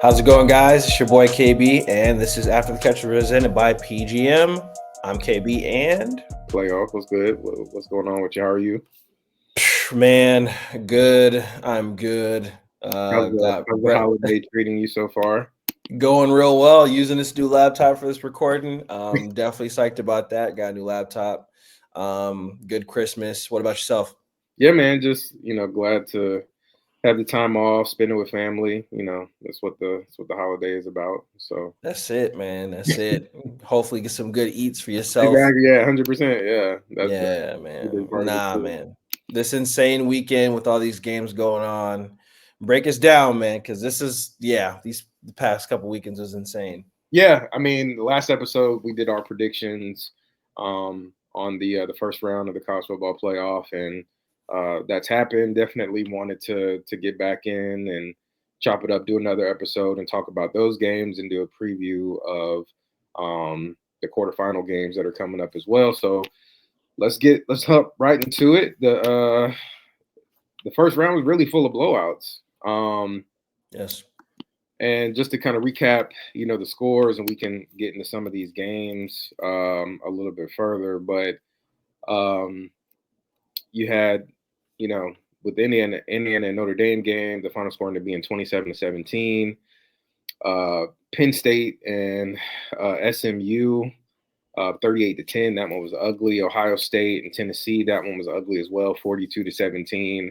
How's it going, guys? It's your boy KB, and this is After the Catch presented by PGM. I'm KB, and Playoff. What's good? What's going on with you? How are you? man, good. I'm good. How's the Got how's the holiday treating you so far? going real well. Using this new laptop for this recording. Definitely psyched about that. Got a new laptop. Good Christmas. What about yourself? Yeah, man. Just glad to have the time off, spend it with family. That's what the holiday is about. So That's it, man. That's it. Hopefully, get some good eats for yourself. exactly, yeah, 100%. Yeah, that's Yeah, a man. big part of it Nah, too. man. This insane weekend with all these games going on. Break us down, man, because this is the past couple weekends was insane. Yeah, I mean, the last episode we did our predictions on the first round of the college football playoff, and that's happened. Definitely wanted to get back in and chop it up, do another episode, and talk about those games, and do a preview of the quarterfinal games that are coming up as well. So let's hop right into it. The first round was really full of blowouts. Yes. And just to kind of recap, the scores, and we can get into some of these games a little bit further. But um, you had, you know, with Indiana and Notre Dame game, the final score ended up being 27-17. Penn State and SMU, 38-10. That one was ugly. Ohio State and Tennessee, that one was ugly as well, 42-17.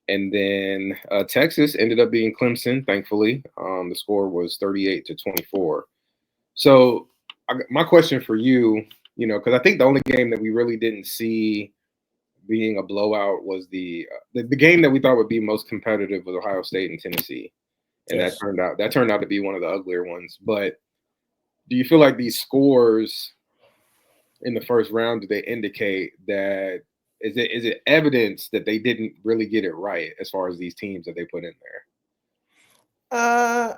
And then Texas ended up being Clemson, thankfully. The score was 38-24. So my question for you, because I think the only game that we really didn't see being a blowout was the game that we thought would be most competitive was Ohio State and Tennessee, and that Yes. turned out to be one of the uglier ones. But do you feel like these scores in the first round, do they indicate that is it evidence that they didn't really get it right as far as these teams that they put in there?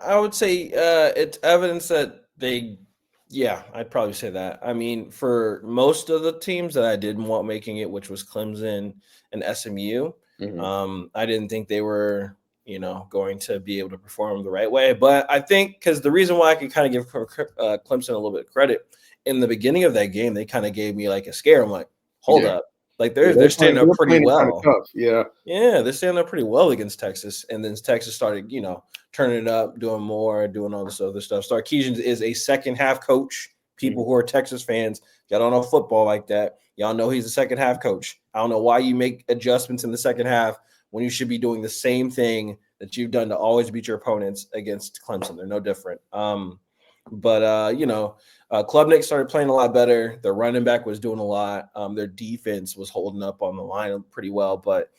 I would say it's evidence that I'd probably say that. I mean, for most of the teams that I didn't want making it, which was Clemson and SMU, Mm-hmm. I didn't think they were, going to be able to perform the right way. But I think because the reason why I could kind of give Clemson a little bit of credit in the beginning of that game, they kind of gave me like a scare. I'm like, hold Yeah, up, like yeah, they're standing they up were pretty playing it kind of well. tough. Yeah, Yeah, they're standing up pretty well against Texas, and then Texas started, turning it up, doing more, doing all this other stuff. Sarkisian is a second half coach. People mm-hmm. who are Texas fans, y'all don't know football like that. Y'all know he's a second half coach. I don't know why you make adjustments in the second half when you should be doing the same thing that you've done to always beat your opponents against Clemson. They're no different. Klubnik started playing a lot better. Their running back was doing a lot. Their defense was holding up on the line pretty well. But,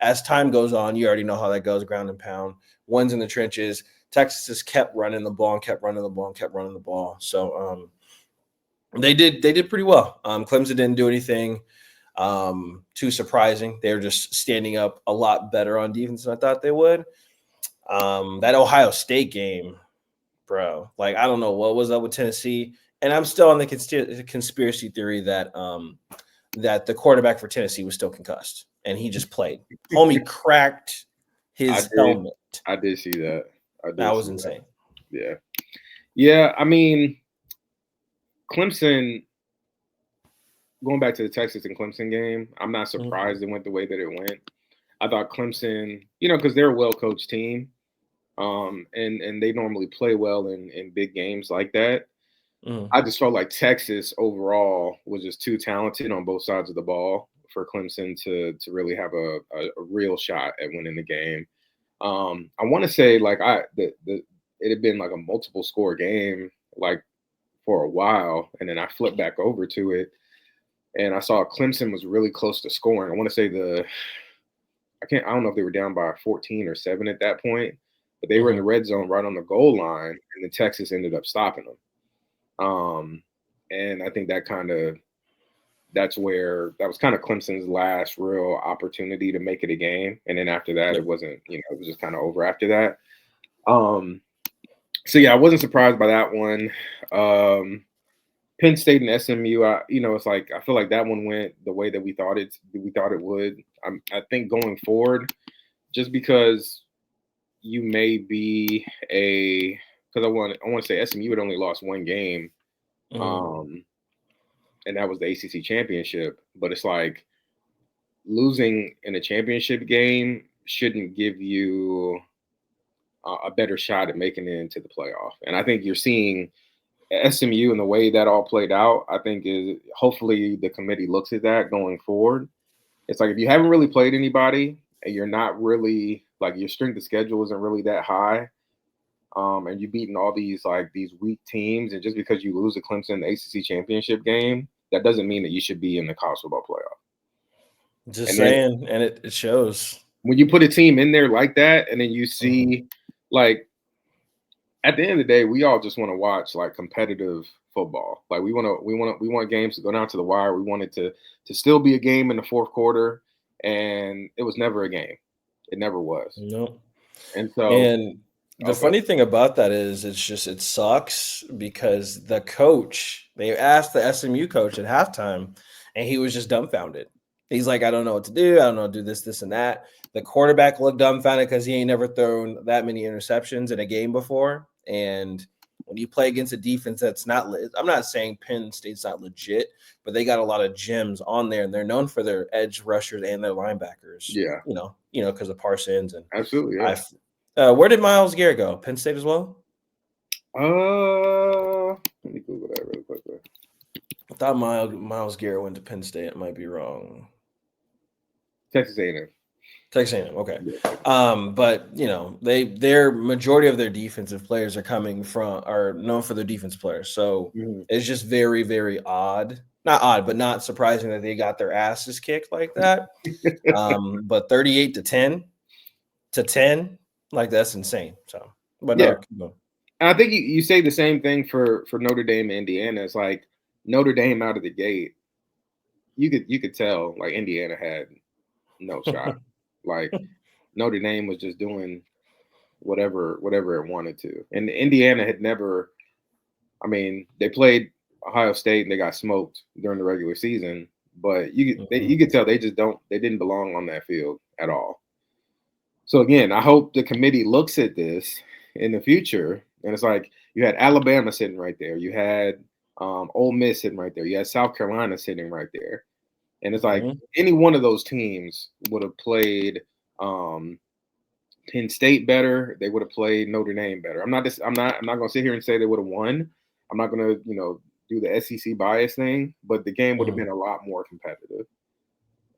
as time goes on, you already know how that goes, ground and pound. One's in the trenches. Texas just kept running the ball and kept running the ball and kept running the ball. So they did pretty well. Clemson didn't do anything too surprising. They were just standing up a lot better on defense than I thought they would. That Ohio State game, bro. Like, I don't know what was up with Tennessee, and I'm still on the conspiracy theory that that the quarterback for Tennessee was still concussed and he just played. Homie cracked I his did. helmet. I did see that. I That did was see that. insane. Yeah, yeah. I mean, Clemson. Going back to the Texas and Clemson game, I'm not Mhm. surprised it went the way that it went. I thought Clemson, because they're a well coached team, and they normally play well in big games like that. Mhm. I just felt like Texas overall was just too talented on both sides of the ball for Clemson to really have a real shot at winning the game. I want to say like it had been like a multiple score game like for a while, and then I flipped back over to it, and I saw Clemson was really close to scoring. I want to say I don't know if they were down by 14 or 7 at that point, but they were in the Mhm. red zone right on the goal line, and then Texas ended up stopping them. And I think that's where that was kind of Clemson's last real opportunity to make it a game. And then after that, it Yep. wasn't, it was just kind of over after that. Um, so yeah, I wasn't surprised by that one. Penn State and SMU, it's like I feel like that one went the way that we thought it would. I think going forward, just because you may be because I want to say SMU had only lost one game, and that was the ACC championship. But it's like losing in a championship game shouldn't give you a better shot at making it into the playoff. And I think you're seeing SMU and the way that all played out. I think is hopefully the committee looks at that going forward. It's like if you haven't really played anybody and you're not really like your strength of schedule isn't really that high, and you've beaten all these weak teams, and just because you lose a Clemson in the ACC championship game, that doesn't mean that you should be in the college football playoff. Just And then saying, and it shows. when you put a team in there like that, and then you see like at the end of the day, we all just want to watch like competitive football. Like we want games to go down to the wire. We want it to still be a game in the fourth quarter, and it was never a game. It never was. No. And so, And the funny thing about that is it sucks because the coach, they asked the SMU coach at halftime, and he was just dumbfounded. He's like, I don't know what to do. I don't know, do this, and that. The quarterback looked dumbfounded because he ain't never thrown that many interceptions in a game before. And when you play against a defense that's not, I'm not saying Penn State's not legit, but they got a lot of gems on there, and they're known for their edge rushers and their linebackers. yeah, because of Parsons and absolutely. Yeah. where did Myles Garrett go? Penn State as well? Let me Google that really quickly. I thought Myles Garrett went to Penn State. It might be wrong. Texas A&M. Texas A&M. Okay. But their majority of their defensive players are known for their defense players. So it's just very, very odd. Not odd, but not surprising that they got their asses kicked like that. But 38-10 to 10, like that's insane. So, but yeah. No. And I think you say the same thing for Notre Dame and Indiana. It's like Notre Dame out of the gate, you could tell like Indiana had no shot. Like Notre Dame was just doing whatever it wanted to. And Indiana had never, I mean, they played Ohio State and they got smoked during the regular season, but you could tell they didn't belong on that field at all. So again, I hope the committee looks at this in the future, and it's like you had Alabama sitting right there, you had Ole Miss sitting right there, you had South Carolina sitting right there, and it's like any one of those teams would have played Penn State better. They would have played Notre Dame better. I'm not going to sit here and say they would have won. I'm not going to do the SEC bias thing, but the game would have been a lot more competitive.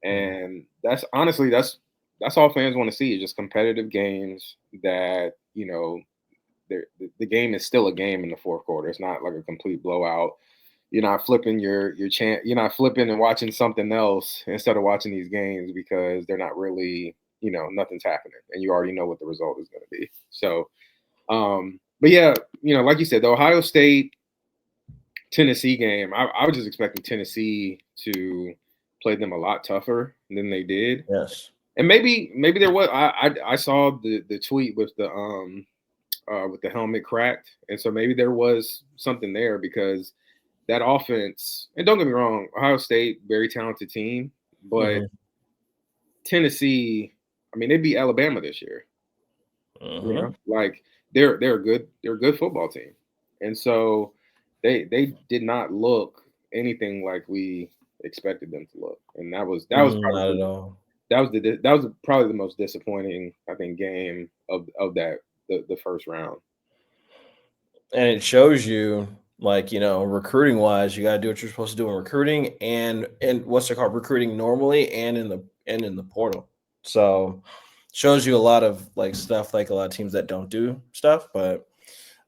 And that's all fans want to see is just competitive games that, the game is still a game in the fourth quarter. It's not like a complete blowout. You're not flipping your chance. You're not flipping and watching something else instead of watching these games because they're not really, nothing's happening and you already know what the result is going to be. So, but yeah, like you said, the Ohio State Tennessee game, I was just expecting Tennessee to play them a lot tougher than they did. Yes. And maybe there was I saw the tweet with the helmet cracked, and so maybe there was something there because that offense, and don't get me wrong, Ohio State, very talented team, but Tennessee, I mean, they beat Alabama this year. Like they're a good football team, and so they did not look anything like we expected them to look, and that was probably not at all. That was probably the most disappointing, I think, game of that the first round. And it shows you, like, recruiting wise, you got to do what you're supposed to do in recruiting and what's it called, recruiting normally and in the portal. So shows you a lot of like stuff, like a lot of teams that don't do stuff. But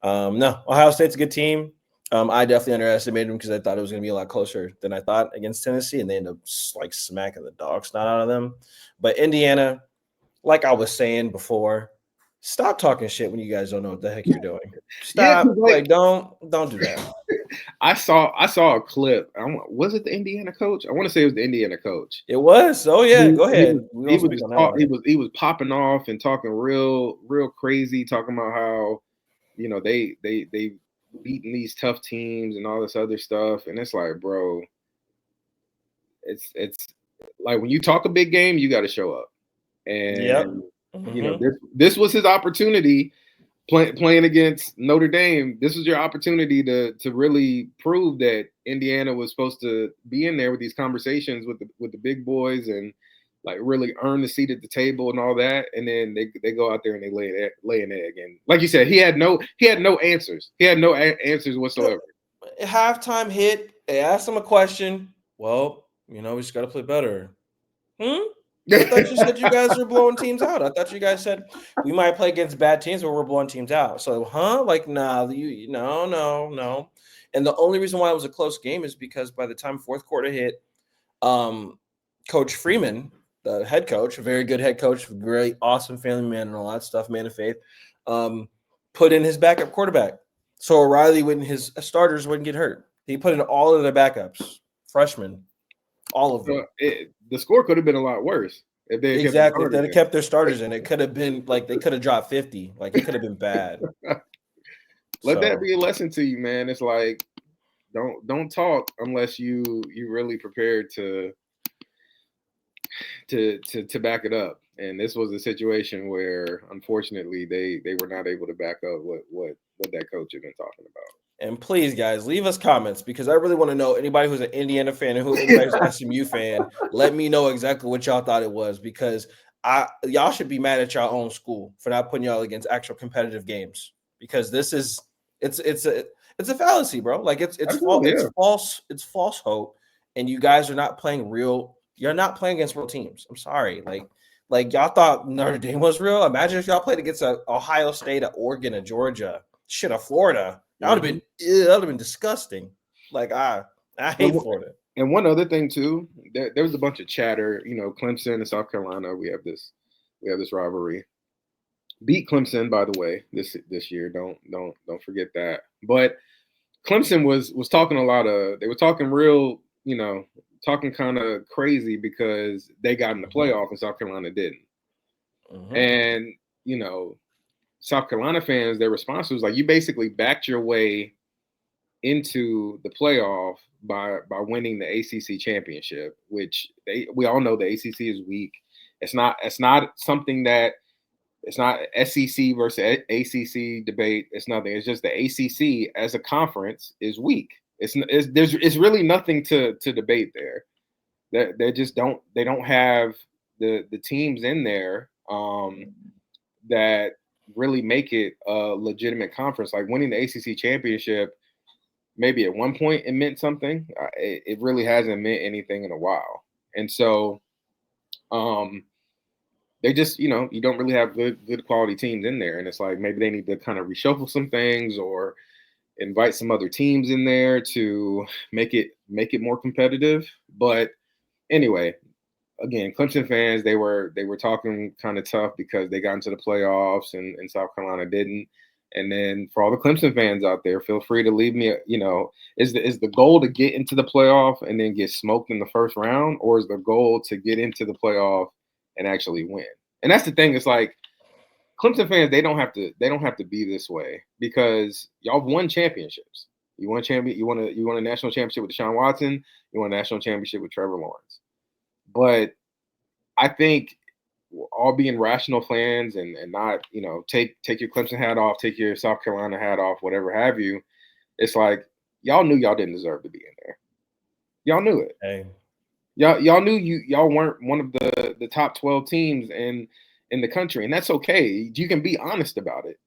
no, Ohio State's a good team. I definitely underestimated them because I thought it was going to be a lot closer than I thought against Tennessee, and they ended up like smacking the dog snot out of them. But Indiana, like I was saying before, stop talking shit when you guys don't know what the heck you're doing. Stop. Yeah, don't do that. I saw a clip. Was it the Indiana coach? I want to say it was the Indiana coach. It was. Oh yeah, go ahead. He was popping off and talking real crazy, talking about how they beating these tough teams and all this other stuff. And it's like, bro, it's like when you talk a big game, you got to show up. And You know, Mm-hmm. this was his opportunity playing against Notre Dame. This was your opportunity to really prove that Indiana was supposed to be in there with these conversations with the big boys and like really earn the seat at the table and all that. And then they go out there and they lay an egg. And like you said, he had no answers. He had no answers whatsoever. Halftime hit. They asked him a question. Well, we just got to play better. I thought you said you guys were blowing teams out. I thought you guys said we might play against bad teams, but we're blowing teams out. So, like, nah, no. And the only reason why it was a close game is because by the time fourth quarter hit, Coach Freeman, the head coach, a very good head coach, great, awesome family man, and all that stuff, man of faith, put in his backup quarterback. So O'Reilly wouldn't, his starters wouldn't get hurt. He put in all of their backups, freshmen, all of them. The score could have been a lot worse if they kept the Exactly. If starters they'd have kept their starters in, it could have been like they could have dropped 50. Like it could have been bad. Let that So be a lesson to you, man. It's like don't talk unless you really prepared to back it up. And this was a situation where unfortunately they were not able to back up what that coach had been talking about. and please, guys, leave us comments because I really want to know anybody who's an Indiana fan and anybody who's an SMU fan. Let me know exactly what y'all thought it was because y'all should be mad at y'all own school for not putting y'all against actual competitive games because this is it's a fallacy, bro. Like Absolutely, it's yeah. false hope, and you guys are not playing real. You're not playing against real teams. I'm sorry, like y'all thought Notre Dame was real. Imagine if y'all played against Ohio State, a Oregon, a Georgia, shit, a Florida. That would have been disgusting. Like I hate Florida. And one other thing too, there was a bunch of chatter. You know, Clemson and South Carolina. We have this rivalry. Beat Clemson, by the way, this year. Don't forget that. But Clemson was talking a lot of. They were talking real. You know, talking kind of crazy because they got in the playoff and South Carolina didn't. And you know, South Carolina fans, their response was like, you basically backed your way into the playoff by winning the ACC championship, which we all know the ACC is weak. It's not something that it's not SEC versus ACC debate. It's nothing. It's just the ACC as a conference is weak. It's really nothing to debate there. They just don't have the teams in there that really make it a legitimate conference. Like winning the ACC championship, maybe at one point it meant something. It really hasn't meant anything in a while. And so they just, you don't really have good quality teams in there. And it's like maybe they need to kind of reshuffle some things or invite some other teams in there to make it more competitive. But anyway, again, Clemson fans, they were talking kind of tough because they got into the playoffs and South Carolina didn't. And then for all the Clemson fans out there, feel free to leave me. Is the goal to get into the playoff and then get smoked in the first round, or is the goal to get into the playoff and actually win? And that's the thing. It's like Clemson fans, they don't have to be this way because y'all won championships. You won You won a national championship with Deshaun Watson. You won a national championship with Trevor Lawrence. But I think all being rational fans and not, take your Clemson hat off, take your South Carolina hat off, whatever have you. It's like y'all knew y'all didn't deserve to be in there. Y'all knew it. Hey. Y'all knew y'all weren't one of the top 12 teams in the country, and that's okay. You can be honest about it.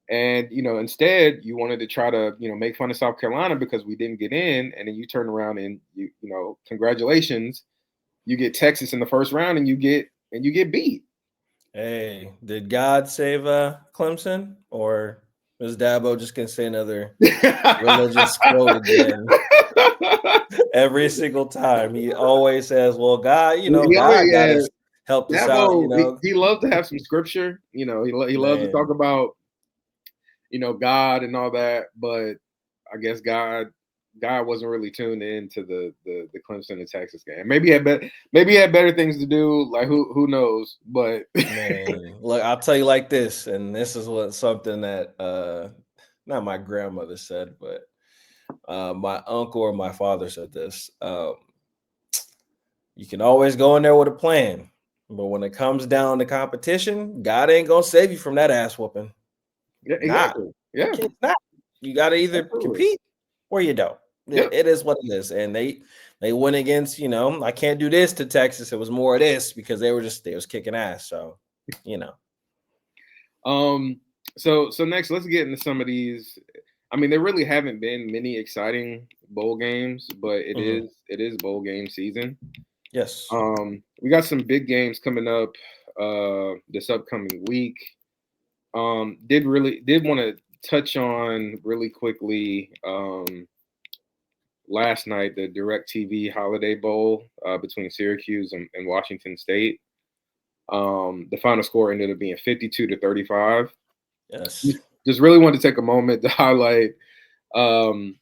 And instead you wanted to try to make fun of South Carolina because we didn't get in, and then you turn around and congratulations, you get Texas in the first round and you get beat. Hey, did God save Clemson, or was Dabo just gonna say another religious quote again? Every single time he always says, "Well, God, God got us, helped us Dabo, out." He loved to have some scripture. He loved to talk about God and all that, but I guess God wasn't really tuned into the Clemson and Texas game. Maybe he had better things to do. Like who knows? But man, look, I'll tell you like this, and this is something that not my grandmother said, but my uncle or my father said this. You can always go in there with a plan. But when it comes down to competition, God ain't gonna save you from that ass whooping. Yeah, Not. exactly. Yeah, It's not. You got to either absolutely. compete or you don't. Yeah. It is what it is. And they went against, I can't do this to Texas. It was more of this because they was kicking ass. So, you know. So next, let's get into some of these. I mean, there really haven't been many exciting bowl games, but it Mhm. is bowl game season. Yes. We got some big games coming up this upcoming week. Did want to touch on really quickly last night the DirecTV Holiday Bowl between Syracuse and Washington State. The final score ended up being 52-35. Yes. Just really wanted to take a moment to highlight um,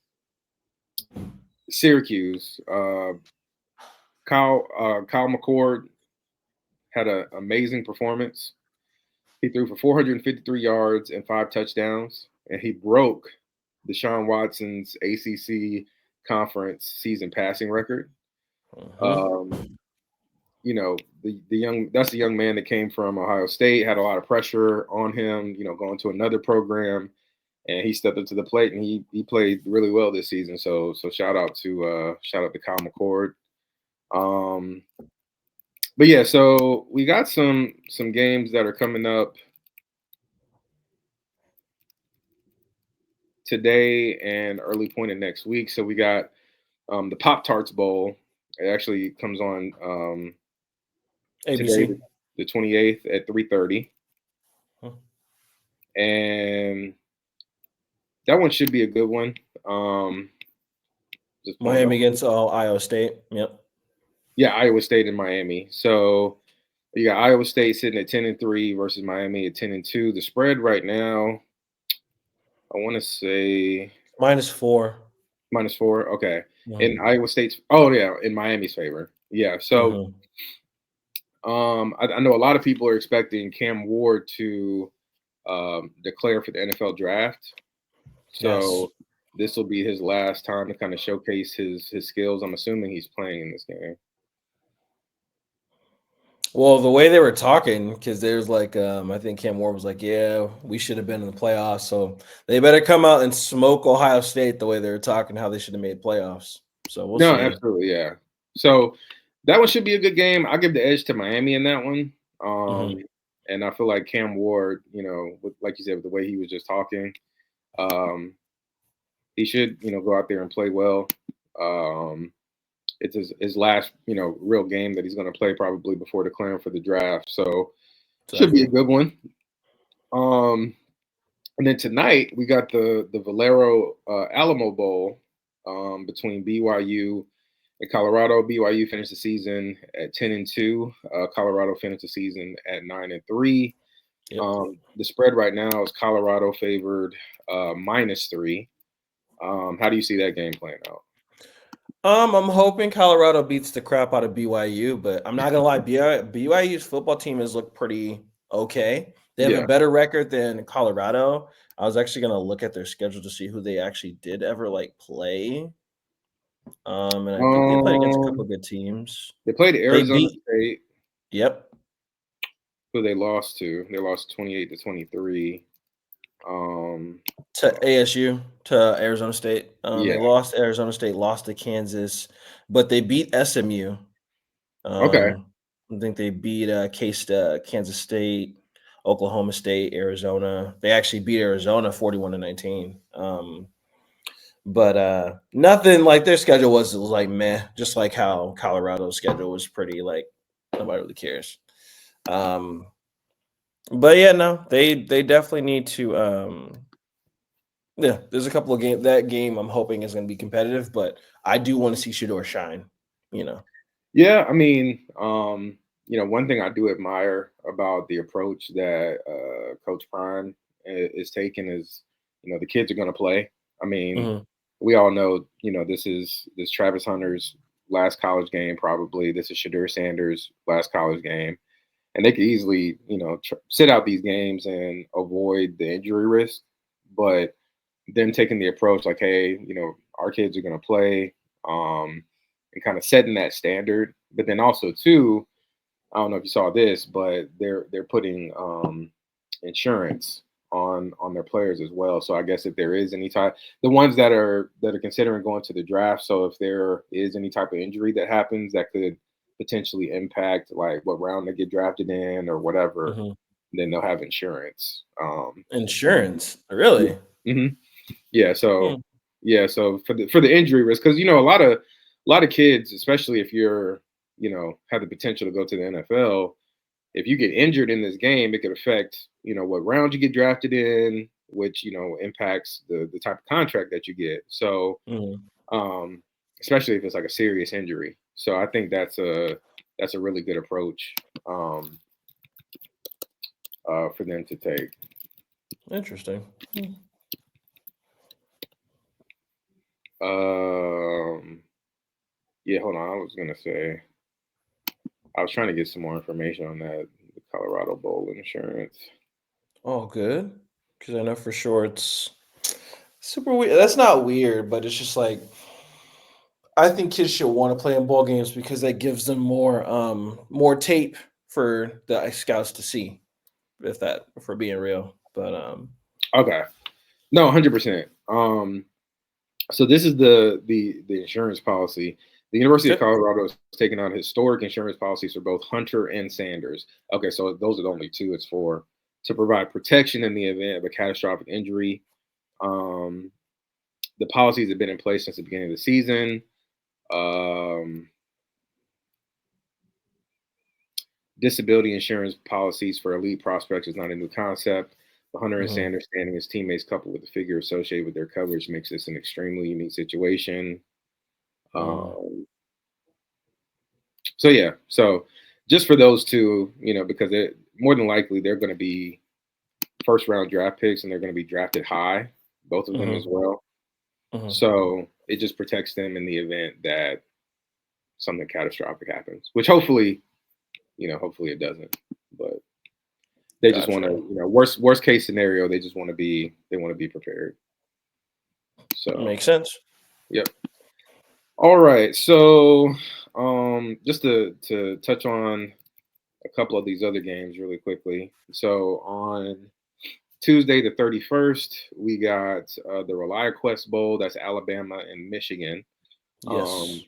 Syracuse. Kyle McCord had an amazing performance. He threw for 453 yards and 5 touchdowns, and he broke Deshaun Watson's ACC conference season passing record. Um, Mhm. the young that's the young man that came from Ohio State, had a lot of pressure on him, going to another program, and he stepped up to the plate and he played really well this season. So shout out to Kyle McCord. Um, but yeah, so we got some games that are coming up today and early point of next week. So we got the Pop Tarts Bowl. It actually comes on today, ABC. the 28th at 3:30, and that one should be a good one. Just pulling up. Miami against Iowa State. Yep. Yeah, Iowa State and Miami. So you got Iowa State sitting at 10-3 versus Miami at 10-2. The spread right now, I want to say -4. -4. Okay, in Mhm. Iowa State's. Oh yeah, in Miami's favor. Yeah. So Mhm. I know a lot of people are expecting Cam Ward to declare for the NFL draft. Yes. So this will be his last time to kind of showcase his skills. I'm assuming he's playing in this game. Well, the way they were talking, because there's like, I think Cam Ward was like, "Yeah, we should have been in the playoffs." So they better come out and smoke Ohio State the way they were talking, how they should have made playoffs. So we'll No, see. absolutely, yeah. So that one should be a good game. I'll give the edge to Miami in that one. Hmm. And I feel like Cam Ward, like you said, with the way he was just talking, um, he should, go out there and play well. Um, it's his last, real game that he's going to play probably before declaring for the draft. So should be a Exactly. good one. Um, and then tonight we got the Valero Alamo Bowl between BYU and Colorado. BYU finished the season at 10-2. Colorado finished the season at 9-3. Yep. The spread right now is Colorado favored -3. How do you see that game playing out? I'm hoping Colorado beats the crap out of BYU, but I'm not gonna lie, BYU's football team has looked pretty okay. They have a Yeah. better record than Colorado. I was actually gonna look at their schedule to see who they actually did ever like play. And I think they played against a couple Um, of good teams. they played They Arizona beat, State, yep, who they lost to. They lost 28-23. Um, to ASU, to Arizona State. They yeah. lost to Arizona State, lost to Kansas, but they beat SMU. Okay. Um, I think they beat Kansas State, Oklahoma State, Arizona. They actually beat Arizona 41-19. But nothing like their schedule was like meh, just like how Colorado's schedule was pretty like nobody really cares. Um, but yeah, no, they definitely need to. Yeah, there's a couple of games. That game I'm hoping is going to be competitive, but I do want to see Shador shine. You know. Yeah, I mean, one thing I do admire about the approach that Coach Prime is taking is, the kids are going to play. I mean, Hmm. we all know, this Travis Hunter's last college game, probably. This is Shadur Sanders' last college game, and they could easily, sit out these games and avoid the injury risk. But them taking the approach like, hey, our kids are going to play, and kind of setting that standard. But then also too, I don't know if you saw this, but they're putting insurance on their players as well. So I guess if there is any type, the ones that are considering going to the draft, so if there is any type of injury that happens that could potentially impact like what round they get drafted in or whatever, Hmm. then they'll have insurance. Insurance, Yeah. really? hmm Yeah. So Hmm. yeah. So for the injury risk, because a lot of kids, especially if you're have the potential to go to the NFL, if you get injured in this game, it could affect what round you get drafted in, which impacts the type of contract that you get. So Hmm. um, especially if it's like a serious injury. So I think that's a really good approach um, for them to take. Interesting. Hmm. Um, yeah, hold on. I was gonna say I was trying to get some more information on that the Colorado Bowl insurance. Oh, good. Because I know for sure it's super weird. That's not weird, but it's just like I think kids should want to play in bowl games because that gives them more tape for the scouts to see. If that for being real, but Okay, no, 100%. So this is the insurance policy. The University of okay. Colorado is taking on historic insurance policies for both Hunter and Sanders. Okay, so those are the only two it's for to provide protection in the event of a catastrophic injury. Um, the policies have been in place since the beginning of the season. Um, Disability insurance policies for elite prospects is not a new concept. The Hunter and Mhm. Sanders standing as teammates, coupled with the figure associated with their coverage, makes this an extremely unique situation. Mm. Um, So yeah, so just for those two, because they're more than likely they're going to be first round draft picks and they're going to be drafted high, both of them as Mhm. well. Mhm. So it just protects them in the event that something catastrophic happens, which hopefully it doesn't. But they just want to, Gotcha. worst case scenario, they want to be prepared. So Makes sense. yep. All right. So just to touch on a couple of these other games really quickly. So on Tuesday the 31st, we got the ReliaQuest Bowl. That's Alabama and Michigan. Um, Yes.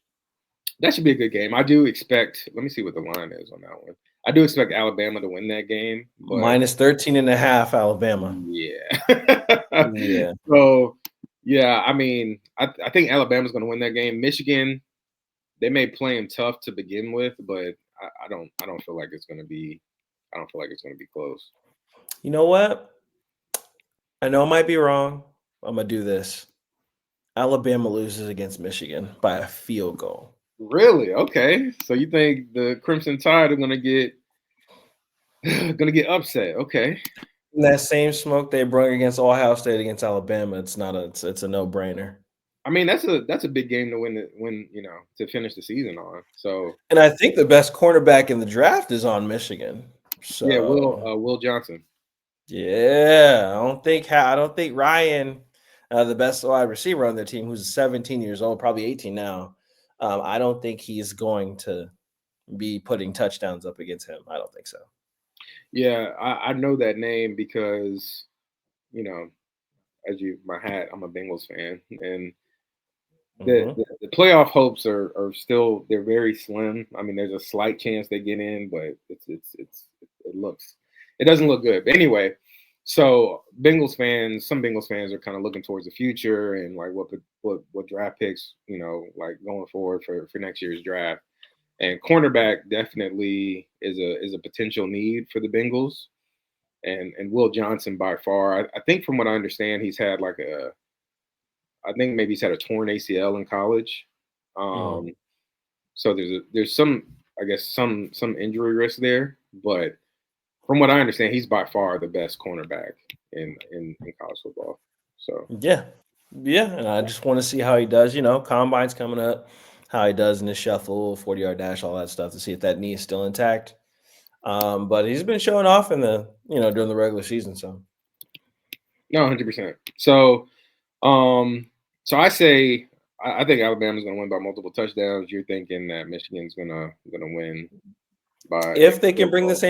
that should be a good game. I do expect. Let me see what the line is on that one. I do expect Alabama to win that game, but Minus 13.5 Alabama. yeah. Yeah. So yeah, I mean, I think Alabama's going to win that game. Michigan, they may play them tough to begin with, but I don't feel like it's going to be. I don't feel like it's going to be close. You know what? I know I might be wrong. I'm gonna do this. Alabama loses against Michigan by a field goal. Really? Okay. So you think the Crimson Tide are gonna get upset? Okay. In that same smoke they brought against Ohio State against Alabama, it's not a it's a no brainer. I mean that's a big game to win to finish the season on. So And I think the best cornerback in the draft is on Michigan. yeah, Will So Will Johnson. yeah, I don't think Ryan, the best wide receiver on their team, who's 17 years old, probably 18 now. I don't think he's going to be putting touchdowns up against him. I don't think so. Yeah, I know that name because you know as you my hat, I'm a Bengals fan, and the Hmm. the, the playoff hopes are still they're very slim. I mean, there's a slight chance they get in, but it doesn't look good. But anyway, so some Bengals fans are kind of looking towards the future and like what draft picks, like going forward for next year's draft. And cornerback definitely is a potential need for the Bengals. And Will Johnson by far, I think from what I understand, I think maybe he's had a torn ACL in college. Hmm. Um, so there's some I guess some injury risk there, but from what I understand, he's by far the best cornerback in college football. So Yeah, yeah, and I just want to see how he does. Combine's coming up, how he does in his shuffle, 40-yard dash, all that stuff to see if that knee is still intact. But he's been showing off in the during the regular season. So no, 100%. Um, so I say I think Alabama's going to win by multiple touchdowns. You're thinking that Michigan's gonna win. by If they can field bring the goal.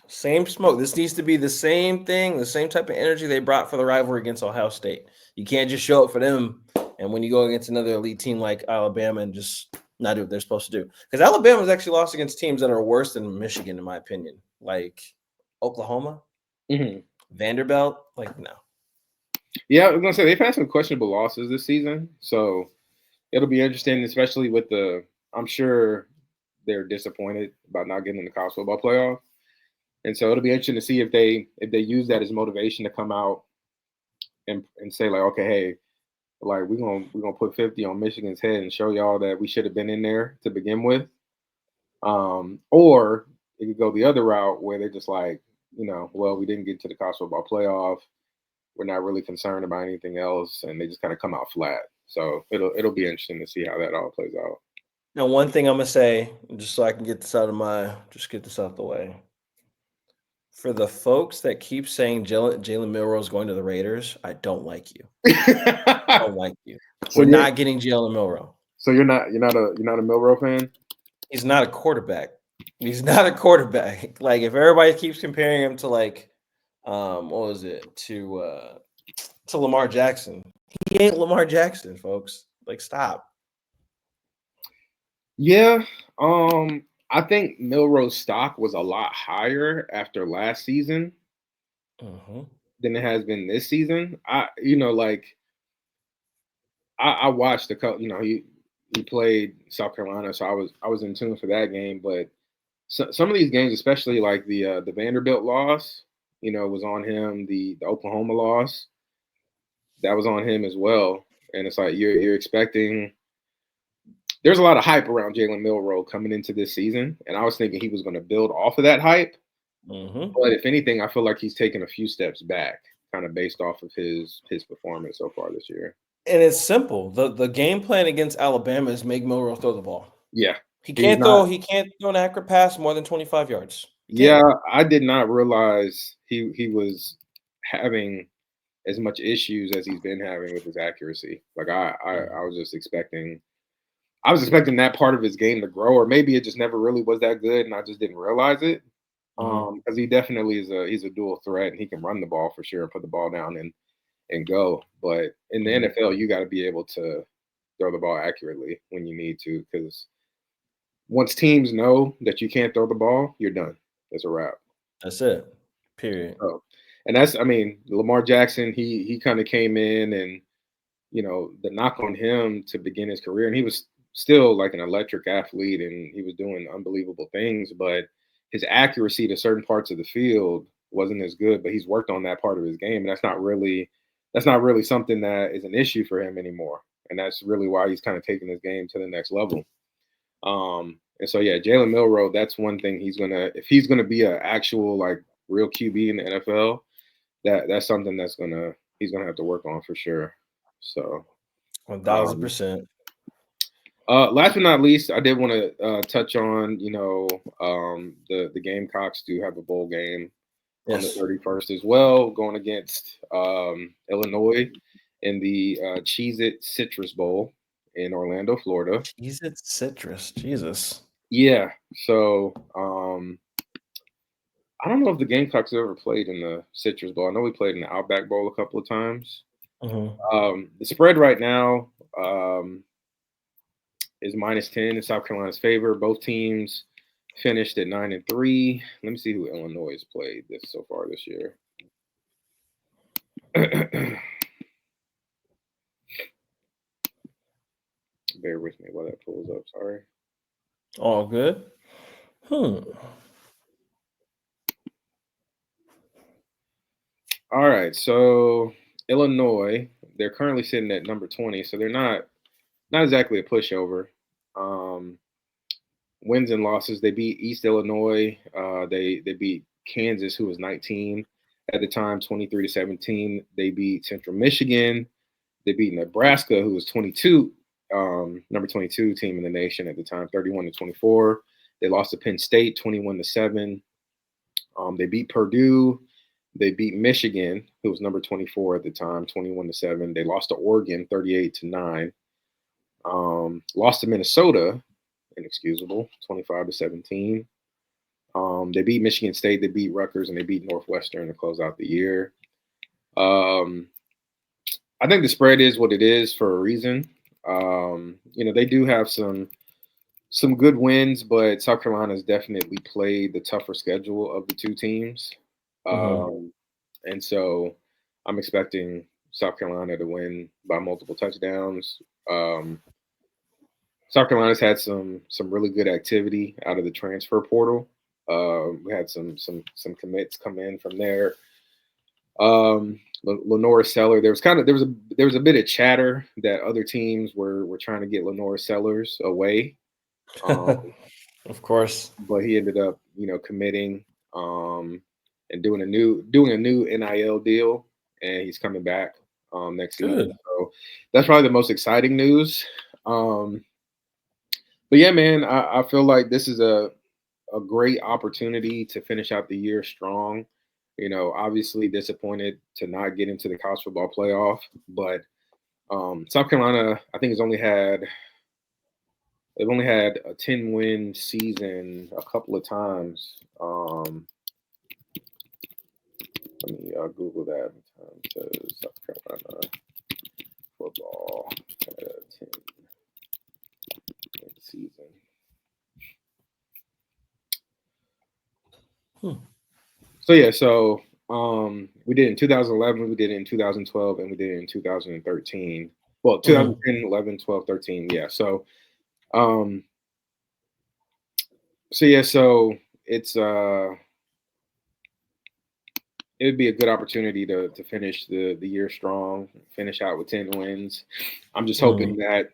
same smoke. This needs to be the same thing, the same type of energy they brought for the rivalry against Ohio State. You can't just show up for them, and when you go against another elite team like Alabama and just not do what they're supposed to do. Because Alabama's actually lost against teams that are worse than Michigan, in my opinion, like Oklahoma, Mm-hmm. Vanderbilt. Like, no. Yeah, I was gonna say they've had some questionable losses this season, so it'll be interesting, especially with the. I'm sure they're disappointed about not getting in the college football playoff, and so it'll be interesting to see if they use that as motivation to come out and say like, okay, hey, like we're gonna put 50 on Michigan's head and show y'all that we should have been in there to begin with, or it could go the other route where they're just like, well, we didn't get to the college football playoff. We're not really concerned about anything else, and they just kind of come out flat. So it'll be interesting to see how that all plays out. Now, one thing I'm gonna say, just so I can get this out the way. For the folks that keep saying Jalen Milroe's going to the Raiders, I don't like you. I don't like you. so We're you're not getting Jalen Milroe. so you're not a Milroe fan. He's not a quarterback. He's not a quarterback. Like, if everybody keeps comparing him to what was it to Lamar Jackson? He ain't Lamar Jackson, folks. Like, stop. Yeah, I think Milroe's stock was a lot higher after last season Mm-hmm. than it has been this season. I watched he played South Carolina, so I was in tune for that game. But some of these games, especially like the Vanderbilt loss, was on him. The Oklahoma loss, that was on him as well. And it's like you're expecting. There's a lot of hype around Jalen Milroe coming into this season, and I was thinking he was going to build off of that hype. Mm-hmm. But if anything, I feel like he's taken a few steps back, kind of based off of his performance so far this year. And it's simple. The game plan against Alabama is make Milroe throw the ball. Yeah, He he's can't throw. not. He can't throw an accurate pass more than 25 yards. He Yeah, can't. I did not realize he was having as much issues as he's been having with his accuracy. Like I was just expecting. I was expecting that part of his game to grow, or maybe it just never really was that good, and I just didn't realize it. Mm-hmm. Because he definitely he's a dual threat, and he can run the ball for sure, put the ball down and go. But in the Mm-hmm. NFL, you got to be able to throw the ball accurately when you need to, because once teams know that you can't throw the ball, you're done. That's a wrap. That's it. Period. So, and I mean, Lamar Jackson, he kind of came in, and the knock on him to begin his career, and he was still like an electric athlete, and he was doing unbelievable things, but his accuracy to certain parts of the field wasn't as good. But he's worked on that part of his game, and that's not really something that is an issue for him anymore, and that's really why he's kind of taking his game to the next level. And so yeah, Jalen Milroe, that's one thing if he's gonna be an actual like real QB in the NFL, that's something he's gonna have to work on for sure. So, um, 1,000%. last but not least, I did want to touch on the Gamecocks do have a bowl game on the Yes. 31st as well, going against Illinois in the Cheez-It Citrus Bowl in Orlando, Florida. Is it citrus? Jesus. Yeah, so I don't know if the Gamecocks ever played in the Citrus Bowl. I know we played in the Outback Bowl a couple of times. Mm-hmm. The spread right now is -10 in South Carolina's favor. Both teams finished at 9-3. Let me see who Illinois has played this so far this year. Bear with me while that pulls up. Sorry. All good. All right. So Illinois, they're currently sitting at number 20, so they're not exactly a pushover. Um, Wins and losses, they beat East Illinois. They beat Kansas, who was 19 at the time, 23-17. They beat Central Michigan. They beat Nebraska, who was 22, number 22 team in the nation at the time, 31-24. They lost to Penn State, 21-7. They beat Purdue. They beat Michigan, who was number 24 at the time, 21-7. They lost to Oregon, 38-9. Lost to Minnesota, inexcusable, 25-17. They beat Michigan State, they beat Rutgers, and they beat Northwestern to close out the year. Um, I think the spread is what it is for a reason. They do have some good wins, but South Carolina's definitely played the tougher schedule of the two teams. Mm-hmm. Um, and so I'm expecting South Carolina to win by multiple touchdowns. Um, South Carolina's had some really good activity out of the transfer portal. We had some commits come in from there. Lenora Seller. There was a bit of chatter that other teams were trying to get Lenora Sellers away, um, Of course. but he ended up committing and doing a new NIL deal, and he's coming back next season. Good. So that's probably the most exciting news. Um, but yeah, man, I feel like this is a great opportunity to finish out the year strong. Obviously disappointed to not get into the college football playoff, but South Carolina, I think, they've only had a 10-win season a couple of times. Let me Google that. Says South Carolina football had a 10-win season. Hmm. So yeah, we did it in 2011, we did it in 2012, and we did it in 2013. Well, Mm-hmm. 2010, 11, 12, 13. Yeah. Um, so it's it would be a good opportunity to finish the year strong, finish out with 10 wins. I'm just Mm-hmm. hoping that,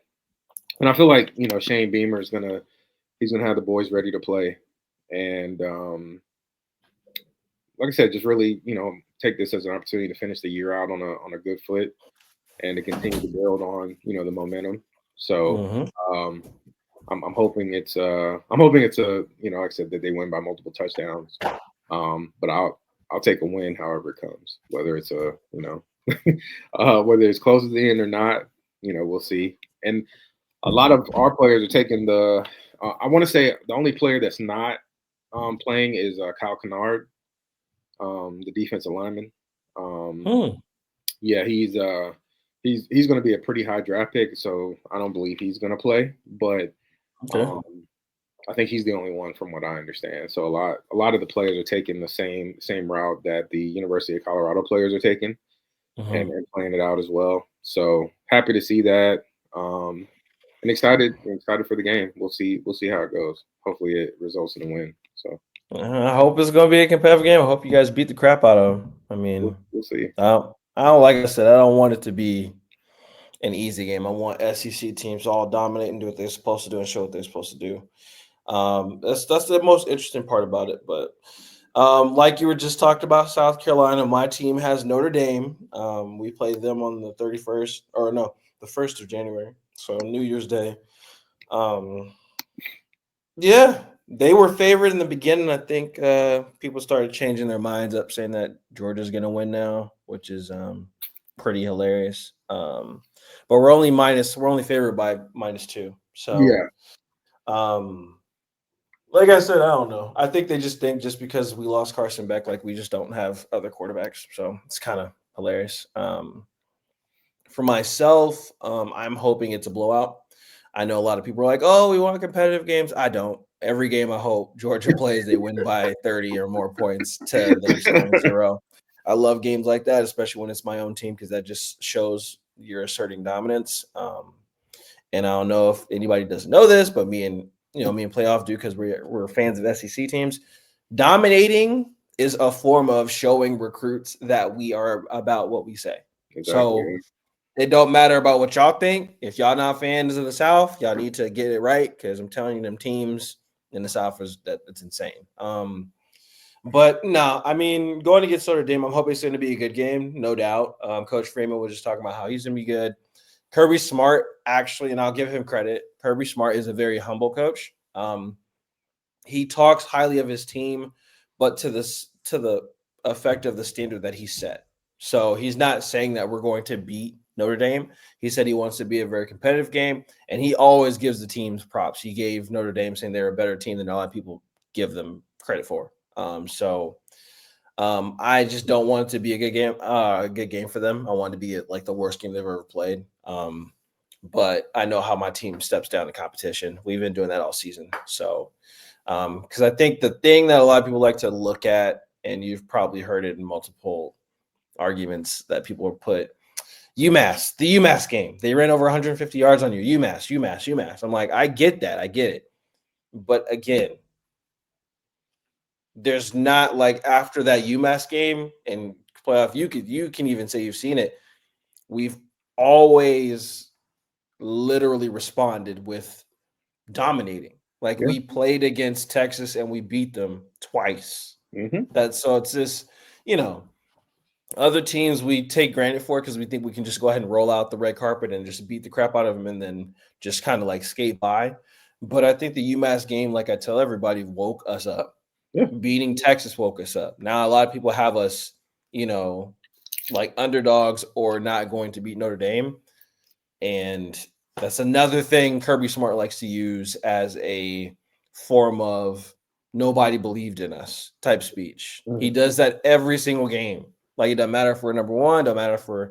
and I feel like Shane Beamer he's gonna have the boys ready to play, and like I said, just really take this as an opportunity to finish the year out on a good foot and to continue to build on the momentum. So Mm-hmm. um, I'm hoping it's a like I said, that they win by multiple touchdowns. But I'll take a win however it comes, whether it's whether it's close to the end or not. We'll see. And a lot of our players are taking the. I want to say the only player that's not playing is Kyle Kennard, the defensive lineman. Um, Hmm. yeah, he's going to be a pretty high draft pick, so I don't believe he's going to play. But Okay. um, I think he's the only one, from what I understand. So a lot of the players are taking the same route that the University of Colorado players are taking, Mm-hmm. and playing it out as well. So happy to see that, and excited for the game. We'll see how it goes. Hopefully, it results in a win. So I hope it's gonna be a competitive game. I hope you guys beat the crap out of them. I we'll, mean, we'll see. like I said, I don't want it to be an easy game. I want SEC teams to all dominate and do what they're supposed to do and show what they're supposed to do. That's the most interesting part about it. But like you were just talked about, South Carolina, my team has Notre Dame. We play them on the 31st, or no, the 1st of January. So New Year's Day. Um, yeah, they were favored in the beginning. I think people started changing their minds up, saying that Georgia's going to win now, which is pretty hilarious. But we're only favored by -2. So, Yeah, um, like I said, I don't know. I think they just think just because we lost Carson Beck, like we just don't have other quarterbacks. So it's kind of hilarious. For myself, I'm hoping it's a blowout. I know a lot of people are like, "Oh, we want competitive games." I don't. Every game, I hope Georgia plays, they win by 30 or more points to the next opponent's zero. I love games like that, especially when it's my own team, because that just shows you're asserting dominance. And I don't know if anybody doesn't know this, but me and Playoff do, because we're fans of SEC teams. Dominating is a form of showing recruits that we are about what we say. So exactly. it don't matter about what y'all think. If y'all not fans of the South, y'all need to get it right, because I'm telling you, them teams in the South it's insane. But no, I mean, going against Notre Dame, I'm hoping it's going to be a good game, no doubt. Coach Freeman was just talking about how he's going to be good. Kirby Smart, actually, and I'll give him credit. Kirby Smart is a very humble coach. He talks highly of his team, but to the effect of the standard that he set. So he's not saying that we're going to beat Notre Dame. He said he wants to be a very competitive game, and he always gives the teams props. He gave Notre Dame, saying they're a better team than a lot of people give them credit for. I just don't want it to be a good game for them. I want it to be like the worst game they've ever played. But I know how my team steps down in competition. We've been doing that all season. So, because I think the thing that a lot of people like to look at, and you've probably heard it in multiple arguments that people have put, the UMass game. They ran over 150 yards on you. UMass. I'm like, I get that. I get it. But again, there's not like after that UMass game and playoff, you can even say you've seen it. We've always literally responded with dominating. Like Yeah. we played against Texas and we beat them twice. So it's this, other teams we take granted for because we think we can just go ahead and roll out the red carpet and just beat the crap out of them and then just kind of like skate by. But I think the UMass game, like I tell everybody, woke us up. Yeah. Beating Texas woke us up. Now a lot of people have us, like underdogs or not going to beat Notre Dame. And that's another thing Kirby Smart likes to use as a form of nobody believed in us type speech. He does that every single game. Like it doesn't matter if we're number one, doesn't matter if we're,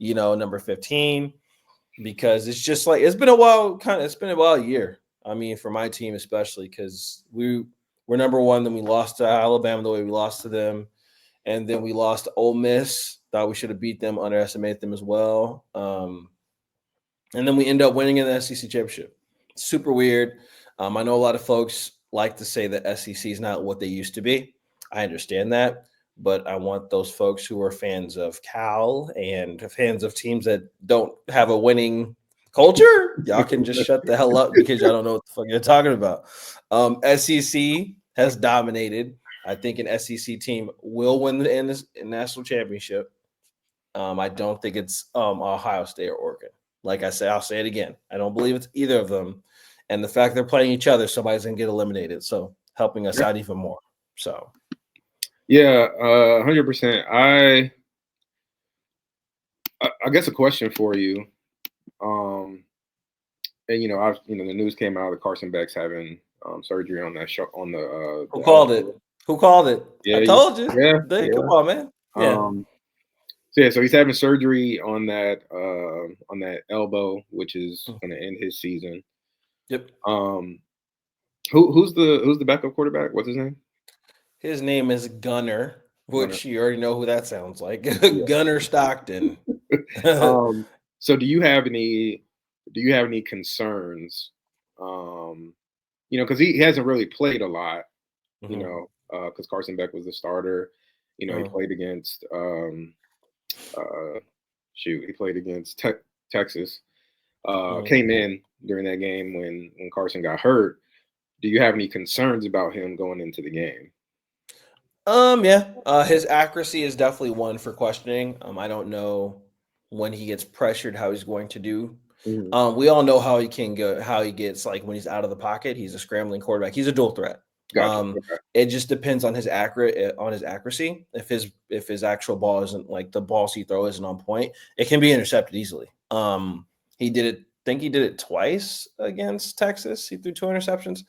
number 15, because it's just like it's been a while, a year. I mean, for my team especially, because we're number one, then we lost to Alabama the way we lost to them, and then we lost to Ole Miss. Thought we should have beat them, underestimated them as well. And then we end up winning in the SEC championship. Super weird. I know a lot of folks like to say that SEC is not what they used to be. I understand that, but I want those folks who are fans of Cal and fans of teams that don't have a winning culture, y'all can just shut the hell up because y'all don't know what the fuck you're talking about. SEC has dominated. I think an SEC team will win the national championship. I don't think it's Ohio State or Oregon. Like I say, I'll say it again. I don't believe it's either of them. And the fact they're playing each other, somebody's going to get eliminated. So helping us out even more. So. Yeah, 100%. I guess a question for you. And the news came out that Carson Beck's having surgery on that show on the. Who called it? Who called it? Yeah, I told you. Yeah, Come on, man. Yeah. So he's having surgery on that elbow, which is going to end his season. Yep. Who's the backup quarterback? What's his name? His name is Gunner, which you already know who that sounds like. Gunner Stockton. So do you have any concerns? Because he hasn't really played a lot. Because Carson Beck was the starter. He played against he played against Texas. Came in during that game when Carson got hurt. Do you have any concerns about him going into the game? Yeah. His accuracy is definitely one for questioning. I don't know when he gets pressured how he's going to do. We all know how he can go, how he gets like when he's out of the pocket. He's a scrambling quarterback. He's a dual threat. Gotcha. Okay. It just depends on his accuracy. If his actual ball isn't like the balls he throws isn't on point, it can be intercepted easily. He did it. I think he did it twice against Texas. He threw 2 interceptions.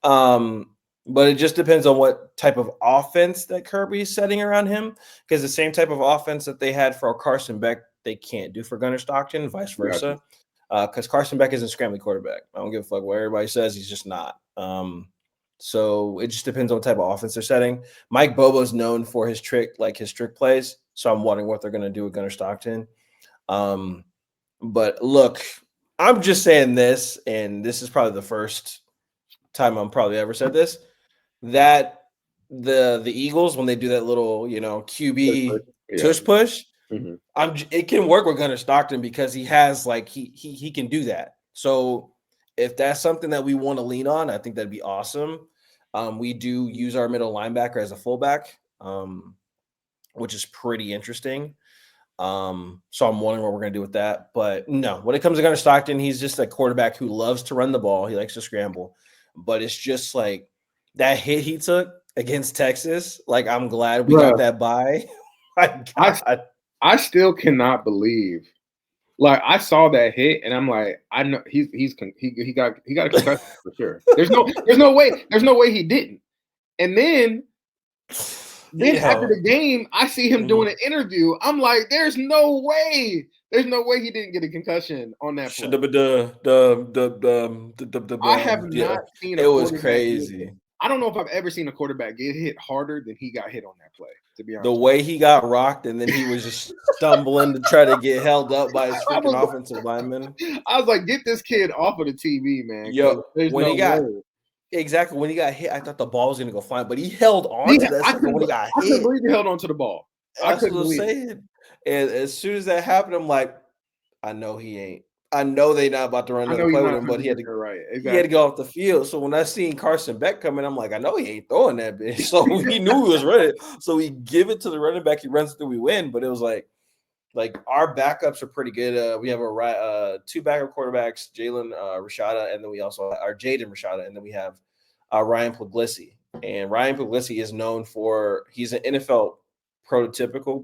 But it just depends on what type of offense that Kirby's setting around him. Because the same type of offense that they had for Carson Beck, they can't do for Gunner Stockton, vice versa. Because Carson Beck isn't a scrambling quarterback. I don't give a fuck what everybody says. He's just not. So it just depends on what type of offense they're setting. Mike Bobo's known for his trick plays. So I'm wondering what they're going to do with Gunner Stockton. But look, I'm just saying this, and this is probably the first time I'm probably ever said this, that the Eagles, when they do that little, QB tush push, it can work with Gunner Stockton because he has he can do that. So if that's something that we want to lean on, I think that'd be awesome. We do use our middle linebacker as a fullback, which is pretty interesting. So I'm wondering what we're going to do with that. But no, when it comes to Gunner Stockton, he's just a quarterback who loves to run the ball. He likes to scramble. But it's just like that hit he took against Texas. Like, I'm glad we got that bye. My God. I still cannot believe. Like, I saw that hit, and I'm like, I know he got a concussion for sure. There's no way he didn't. And then after the game, I see him doing an interview. I'm like, there's no way. There's no way he didn't get a concussion on that play. Should have been I have yeah. not seen a It was quarterback get hit. crazy. I don't know if I've ever seen a quarterback get hit harder than he got hit on that play, to be The honest. way he got rocked and then he was just stumbling to try to get held up by his freaking was, offensive lineman. I was like, get this kid off of the TV, man. Yo, There's when no he got way. exactly when he got hit, I thought the ball was gonna go flying, but he held on to that sucker when he got I couldn't hit. believe he held on to the ball. I That's couldn't what I'm believe it. saying. And as soon as that happened, I'm like, I know he ain't. I know they not about to run I another know he's play with not him, but he had to right. he had to Exactly. go off the field. So when I seen Carson Beck coming, I'm like, I know he ain't throwing that bitch. So he knew he was running. So we give it to the running back. He runs through, we win. But it was like our backups are pretty good. We have two backup quarterbacks, Jalen Rashada, and then we also are Jaden Rashada, and then we have Ryan Puglisi. And Ryan Puglisi is known for he's an NFL prototypical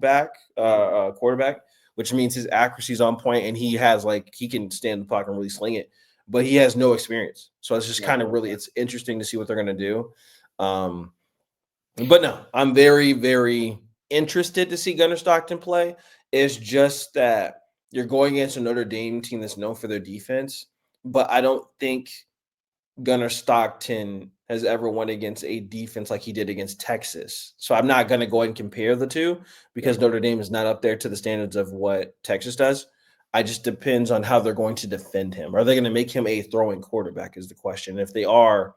quarterback, which means his accuracy is on point, and he has he can stand the pocket and really sling it, but he has no experience. So it's just kind of really it's interesting to see what they're gonna do. But no, I'm very, very interested to see Gunnar Stockton play. It's just that you're going against a Notre Dame team that's known for their defense, but I don't think Gunnar Stockton has ever won against a defense like he did against Texas. So I'm not going to go ahead and compare the two because Notre Dame is not up there to the standards of what Texas does. I just depends on how they're going to defend him. Are they going to make him a throwing quarterback is the question. If they are,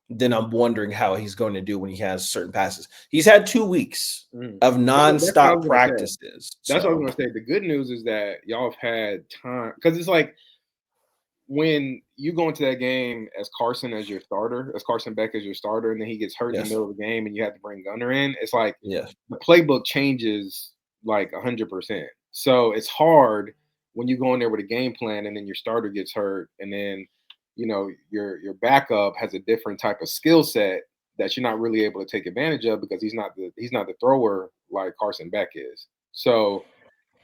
then I'm wondering how he's going to do when he has certain passes. He's had 2 weeks of nonstop practices. That's what I was going to say. The good news is that y'all have had time because it's like when you go into that game as Carson Beck as your starter, and then he gets hurt in the middle of the game and you have to bring Gunnar in, it's like the playbook changes like 100%. So it's hard when you go in there with a game plan and then your starter gets hurt and then your backup has a different type of skill set that you're not really able to take advantage of because he's not the thrower like Carson Beck is. So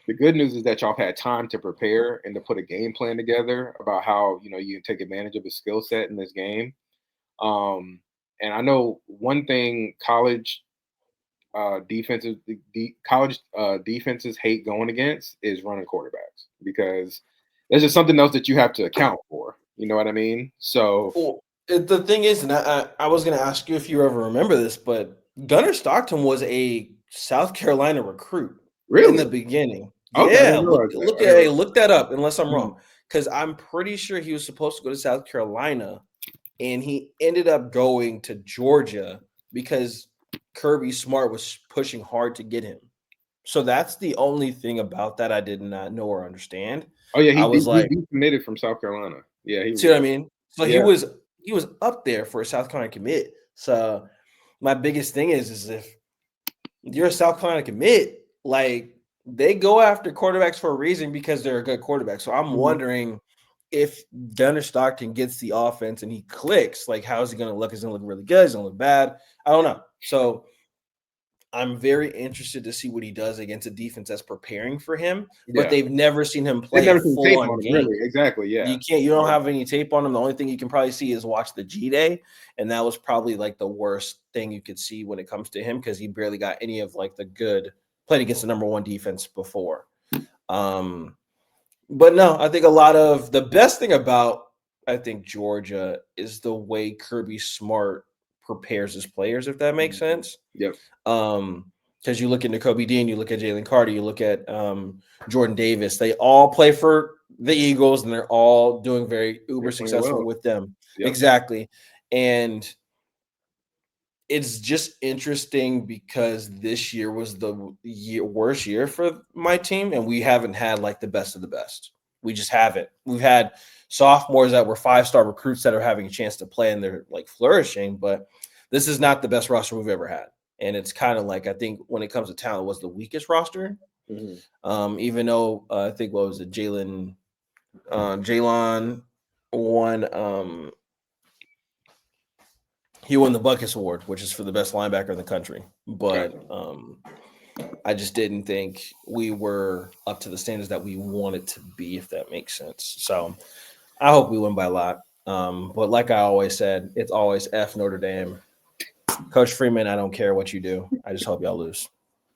the good news is that y'all had time to prepare and to put a game plan together about how you can take advantage of his skill set in this game. And I know one thing college defenses hate going against is running quarterbacks because there's just something else that you have to account for. You know what I mean? So the thing is, and I was going to ask you if you ever remember this, but Gunnar Stockton was a South Carolina recruit in the beginning. Okay, Yeah, look that up unless I'm wrong, because I'm pretty sure he was supposed to go to South Carolina, and he ended up going to Georgia because Kirby Smart was pushing hard to get him. So that's the only thing about that I did not know or understand. Oh yeah, I was he decommitted from South Carolina. Yeah, see what I mean? So he was up there for a South Carolina commit. So my biggest thing is if you're a South Carolina commit, like they go after quarterbacks for a reason because they're a good quarterback. So I'm wondering if Gunnar Stockton gets the offense and he clicks, like how is he going to look? Is he going to look really good? Is he going to look bad? I don't know. So I'm very interested to see what he does against a defense that's preparing for him, but they've never seen him play a full-on game. Really. Exactly, yeah. You don't have any tape on him. The only thing you can probably see is watch the G-Day, and that was probably like the worst thing you could see when it comes to him because he barely got any of like the good playing against the number one defense before. But no, I think a lot of the best thing about Georgia is the way Kirby Smart prepares his players, if that makes sense. Yep. Because you look into Kobe Dean, you look at Jalen Carter, you look at Jordan Davis. They all play for the Eagles, and they're all doing very uber successful with them. Yep. Exactly. And it's just interesting because this year was the worst year for my team, and we haven't had like the best of the best. We just haven't. We've had sophomores that were 5-star recruits that are having a chance to play, and they're like flourishing, but this is not the best roster we've ever had. And it's kind of like I think when it comes to talent, was the weakest roster. Even though I think what was it, Jalen won. He won the Buckus Award, which is for the best linebacker in the country. But I just didn't think we were up to the standards that we wanted to be, if that makes sense. So I hope we win by a lot. But like I always said, it's always F Notre Dame. Coach Freeman, I don't care what you do. I just hope y'all lose.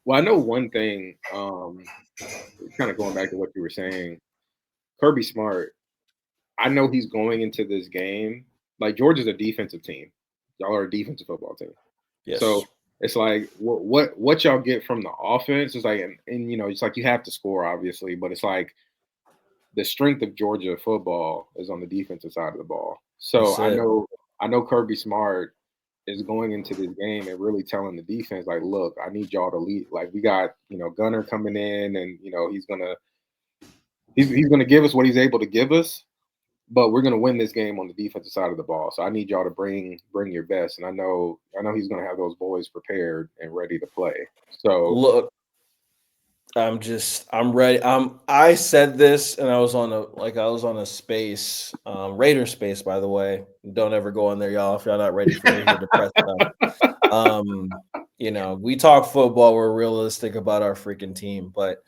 Well, I know one thing. Kind of going back to what you were saying, Kirby Smart. I know he's going into this game like Georgia's a defensive team. Y'all are a defensive football team. So Yes. it's like what y'all get from the offense is like, and you know, it's like you have to score obviously, but it's like the strength of Georgia football is on the defensive side of the ball. So That's it. I know Kirby Smart is going into this game and really telling the defense like, look, I need y'all to lead. Like we got Gunner coming in, and he's gonna give us what he's able to give us, but we're gonna win this game on the defensive side of the ball. So I need y'all to bring your best, and I know he's gonna have those boys prepared and ready to play. So Look, I'm ready. I said this and I was on a space, Raider space, by the way. Don't ever go on there, y'all, if y'all not ready for to hear depressed stuff. We talk football, we're realistic about our freaking team. But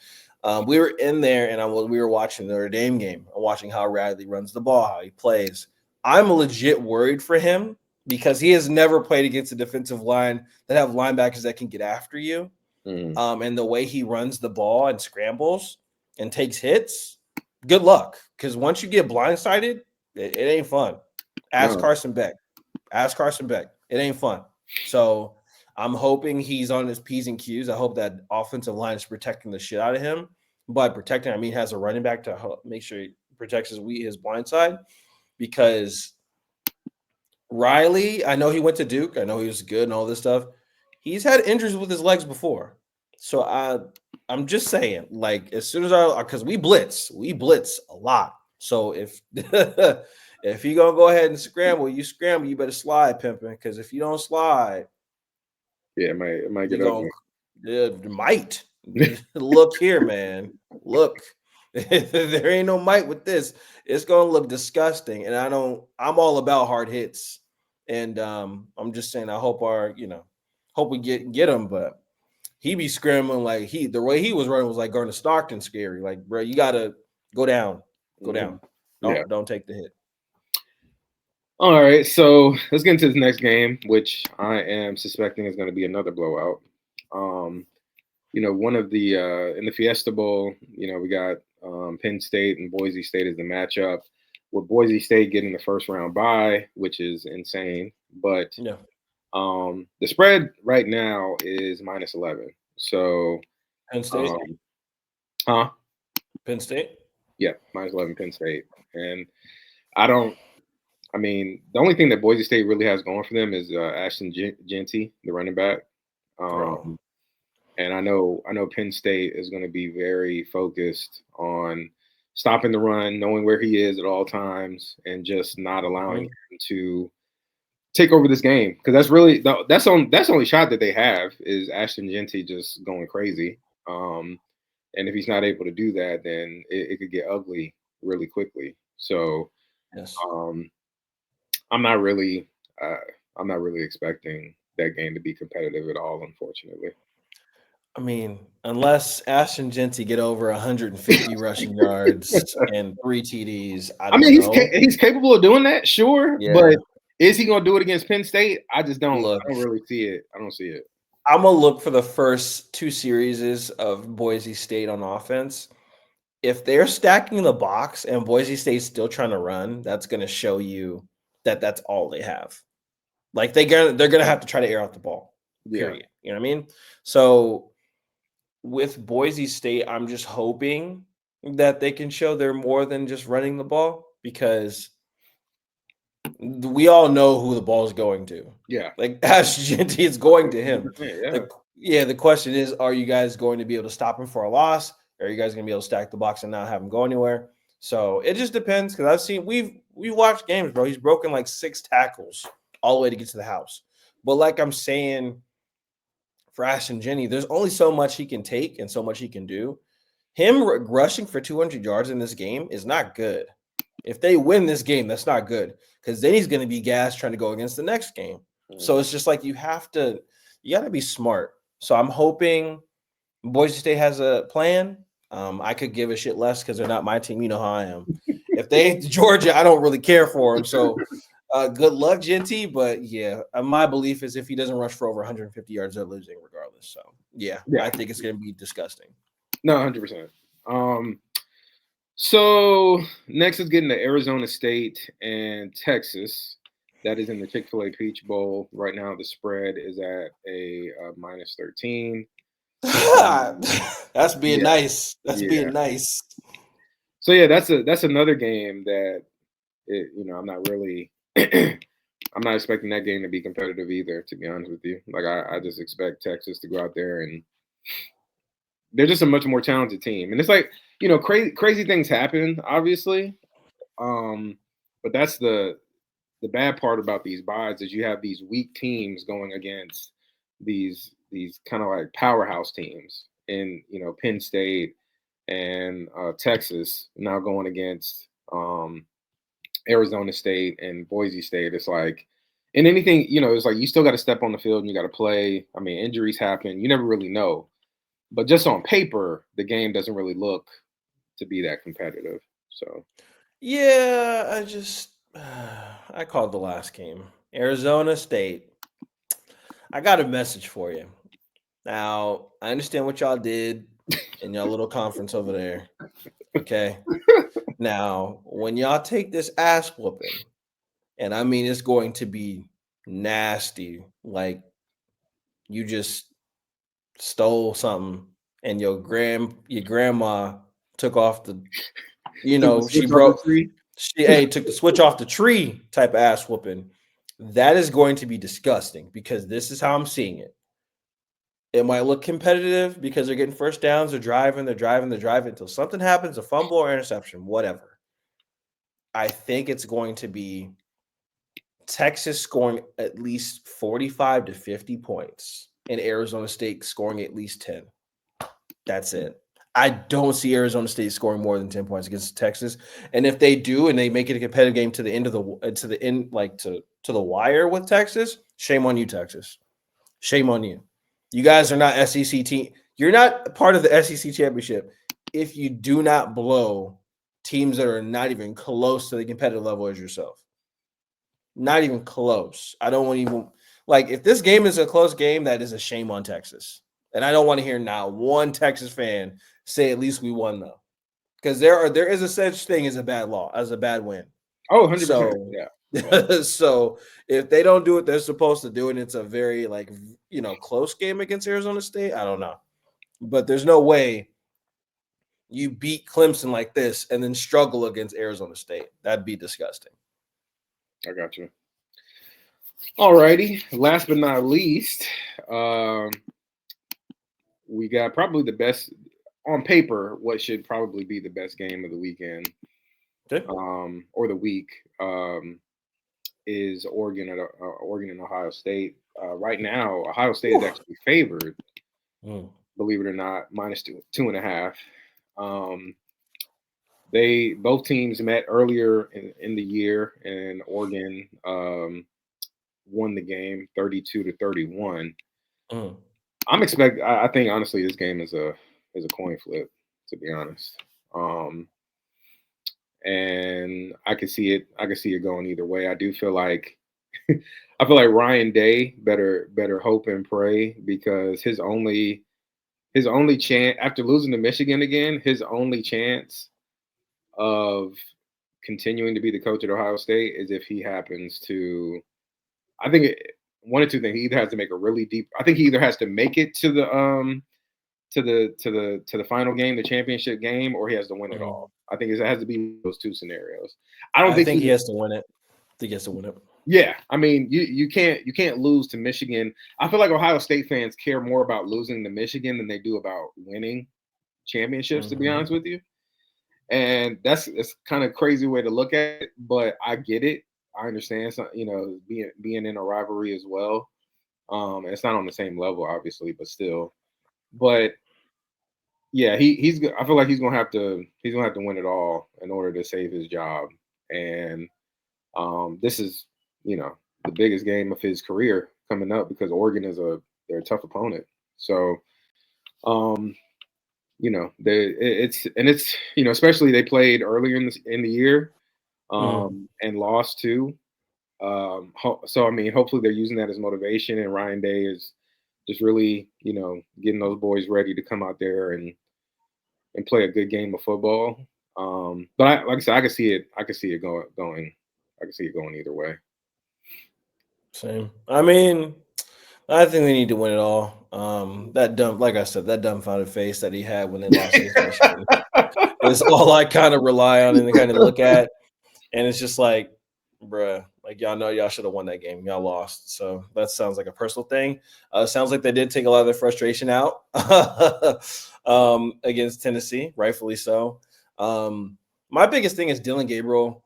we were in there and we were watching the Notre Dame game. I'm watching how Radley runs the ball, how he plays. I'm legit worried for him because he has never played against a defensive line that have linebackers that can get after you. And the way he runs the ball and scrambles and takes hits, good luck. Because once you get blindsided, it ain't fun. Ask no, Carson Beck. Ask Carson Beck. It ain't fun. So I'm hoping he's on his P's and Q's. I hope that offensive line is protecting the shit out of him. By protecting, I mean has a running back to make sure he protects his blind side. Because Riley, I know he went to Duke. I know he was good and all this stuff. He's had injuries with his legs before. So I'm just saying, like, as soon as because we blitz a lot. So if if you gonna go ahead and scramble, you better slide, pimping. Because if you don't slide, yeah, it might you get gonna ugly. might look here, man. Look, there ain't no might with this. It's gonna look disgusting, and I'm all about hard hits, and I'm just saying I hope hope we get him, but he be scrambling like the way he was running was like going to Stockton scary. Like, bro, you gotta go down, go down. Yeah. Don't take the hit. All right, so let's get into this next game, which I am suspecting is going to be another blowout. One of the in the Fiesta Bowl, we got Penn State and Boise State as the matchup. With Boise State getting the first round bye, which is insane, but Yeah, the spread right now is -11. So, Penn State, huh? Penn State. Yeah, -11 Penn State, and I don't. I mean, the only thing that Boise State really has going for them is Ashton Genty, the running back. Bro, And I know Penn State is going to be very focused on stopping the run, knowing where he is at all times, and just not allowing him to take over this game. Because that's really that's the only shot that they have is Ashton Genty just going crazy. And if he's not able to do that, then it could get ugly really quickly. So yes. um, I'm not really I'm not really expecting that game to be competitive at all, unfortunately. I mean, unless Ashton Genty get over 150 rushing yards and 3 TDs, I I don't mean, know. he's capable of doing that, sure, Yeah, but is he going to do it against Penn State? I just don't. look, I don't really see it. I don't see it. I'm gonna look for the first 2 series of Boise State on offense. If they're stacking the box and Boise State's still trying to run, that's gonna show you that that's all they have. Like they're gonna have to try to air out the ball. Yeah, Period. You know what I mean? So with Boise State, I'm just hoping that they can show they're more than just running the ball because we all know who the ball is going to. yeah, Like Ash Ginty, it's going to him. 100%, yeah, The question is, are you guys going to be able to stop him for a loss? Or are you guys going to be able to stack the box and not have him go anywhere? So it just depends because we've watched games, bro. He's broken like 6 tackles all the way to get to the house. But like I'm saying, for Ashton Jenny, there's only so much he can take and so much he can do. Him rushing for 200 yards in this game is not good. If they win this game, that's not good because then he's going to be gassed trying to go against the next game. So it's just like you got to be smart. So I'm hoping Boise State has a plan. I could give a shit less because they're not my team. You know how I am. If they Georgia, I don't really care for them. So Good luck, Genty. But yeah, my belief is if he doesn't rush for over 150 yards, they're losing regardless. So yeah, Yeah, I think it's going to be disgusting. no, 100%. Um, so next is getting to Arizona State and Texas. That is in the Chick-fil-A Peach Bowl. Right now, the spread is at a minus 13. Um, That's being yeah, nice. That's yeah. being nice. So yeah, that's another game that I'm not really I'm not expecting that game to be competitive either, to be honest with you. Like I just expect Texas to go out there and they're just a much more talented team. And it's like, crazy things happen, obviously. Um, but that's the bad part about these buys is you have these weak teams going against these kind of like powerhouse teams in Penn State and Texas now going against Arizona State and Boise State. It's like, and anything, it's like you still got to step on the field and you got to play. I mean, injuries happen. You never really know. But just on paper, the game doesn't really look to be that competitive. So, Yeah, I called the last game. Arizona State. I got a message for you. Now, I understand what y'all did in y'all little conference over there. Okay. Now, when y'all take this ass whooping, and I mean it's going to be nasty, like you just stole something and your grandma took off the took the she switch off the broke tree. took the switch off the tree type of ass whooping. That is going to be disgusting because this is how I'm seeing it. It might look competitive because they're getting first downs, they're driving until something happens, a fumble or interception, whatever. I think it's going to be Texas scoring at least 45 to 50 points and Arizona State scoring at least 10. That's it. I don't see Arizona State scoring more than 10 points against Texas. And if they do and they make it a competitive game to the end of the end like to the wire with Texas, shame on you, Texas. Shame on you. You guys are not SEC team. You're not part of the SEC championship if you do not blow teams that are not even close to the competitive level as yourself. Not even close. I don't want to even like if this game is a close game, that is a shame on Texas. And I don't want to hear now one Texas fan say at least we won though. Because there is a such thing as a bad law, as a bad win. Oh, 100%. So Yeah. Yeah. so if they don't do what they're supposed to do and it's a very like close game against Arizona State, I don't know. But there's no way you beat Clemson like this and then struggle against Arizona State. That'd be disgusting. I got you. All righty. Last but not least, um, we got probably the best on paper, what should probably be the best game of the weekend, Okay. or the week, is Oregon and Ohio State. Right now, Ohio State is Whew. actually favored, Mm. believe it or not, minus two and a half. Um, they both teams met earlier in the year, and Oregon won the game 32-31. Mm. I think honestly, this game is a coin flip. To be honest, um, and I can see it. I can see it going either way. I do feel like I feel like Ryan Day better hope and pray because his only chance after losing to Michigan again, his only chance of continuing to be the coach at Ohio State is if he happens to. I think one or two things. He either has to make a really deep. I think he either has to make it to the final game, the championship game, or he has to win it Mm. all. I think it has to be those two scenarios. I don't I think think he he. has to win it. I think he has to win it. Yeah, I mean, you can't lose to Michigan. I feel like Ohio State fans care more about losing to Michigan than they do about winning championships. To be Mhm. honest with you, and that's kind of crazy way to look at it, but I get it. I understand. So, being in a rivalry as well. It's not on the same level, obviously, but still. But yeah, I feel like he's gonna have to win it all in order to save his job. And this is the biggest game of his career coming up because Oregon they're a tough opponent. So um, it's especially they played earlier in the year Mhm. and lost too. So I mean, hopefully they're using that as motivation, and Ryan Day is just really, getting those boys ready to come out there and play a good game of football. But like I said, I can see it. I can see it going. I can see it going either way. Same. I mean, I think they need to win it all. That dumb, like I said, that dumbfounded face that he had when they lost against Michigan is all I kind of rely on and kind of look at. And it's just like, bruh, like y'all know y'all should have won that game. Y'all lost. So that sounds like a personal thing. Sounds like they did take a lot of their frustration out against Tennessee, rightfully so. My biggest thing is Dylan Gabriel,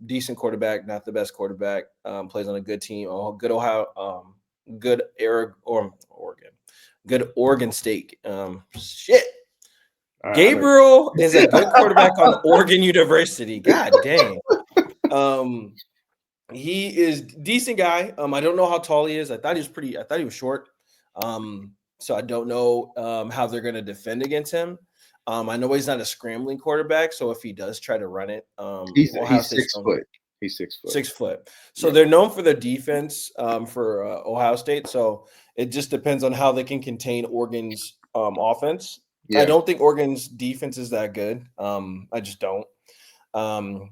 decent quarterback, not the best quarterback. Plays on a good team, good Ohio, good Oregon, good Oregon State. Shit. Gabriel is a good quarterback on Oregon University. God dang. Um, he is decent guy. I don't know how tall he is. I thought he was short. So I don't know how they're going to defend against him. I know he's not a scrambling quarterback, so if he does try to run it, Ohio He's State's 6 foot. He's 6 foot. 6 foot. So Yeah. they're known for their defense for Ohio State. So it just depends on how they can contain Oregon's offense. I Yeah. don't think Oregon's defense is that good. I just don't. Um,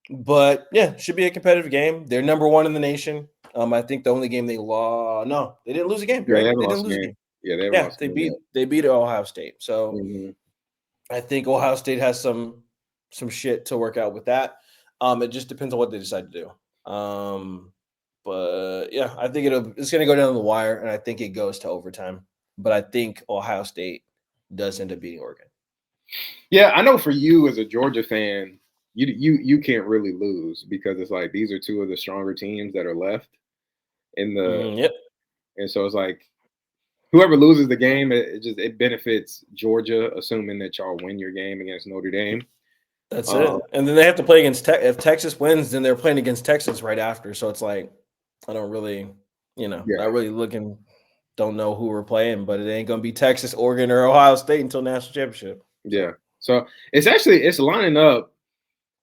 but yeah, should be a competitive game. They're number one in the nation. I think the only game they lost, no, they didn't lose a game. Yeah. You're They right. haven't They didn't lost a lose a game. game. Yeah, they haven't Yeah, lost a they game beat yet. they beat Ohio State. So Hmm. I think Ohio State has some shit to work out with that. It just depends on what they decide to do. But yeah, I think it's going to go down the wire, and I think it goes to overtime. But I think Ohio State does end up beating Oregon. Yeah, I know for you as a Georgia fan, you can't really lose because it's like these are two of the stronger teams that are left in the, Yep, and so it's like whoever loses the game, it benefits Georgia, assuming that y'all win your game against Notre Dame. that's Um, it. And then they have to play against if Texas wins, then they're playing against Texas right after. So it's like I don't really, yeah, not really looking. Don't know who we're playing, but it ain't gonna be Texas, Oregon, or Ohio State until national championship. yeah. So it's lining up.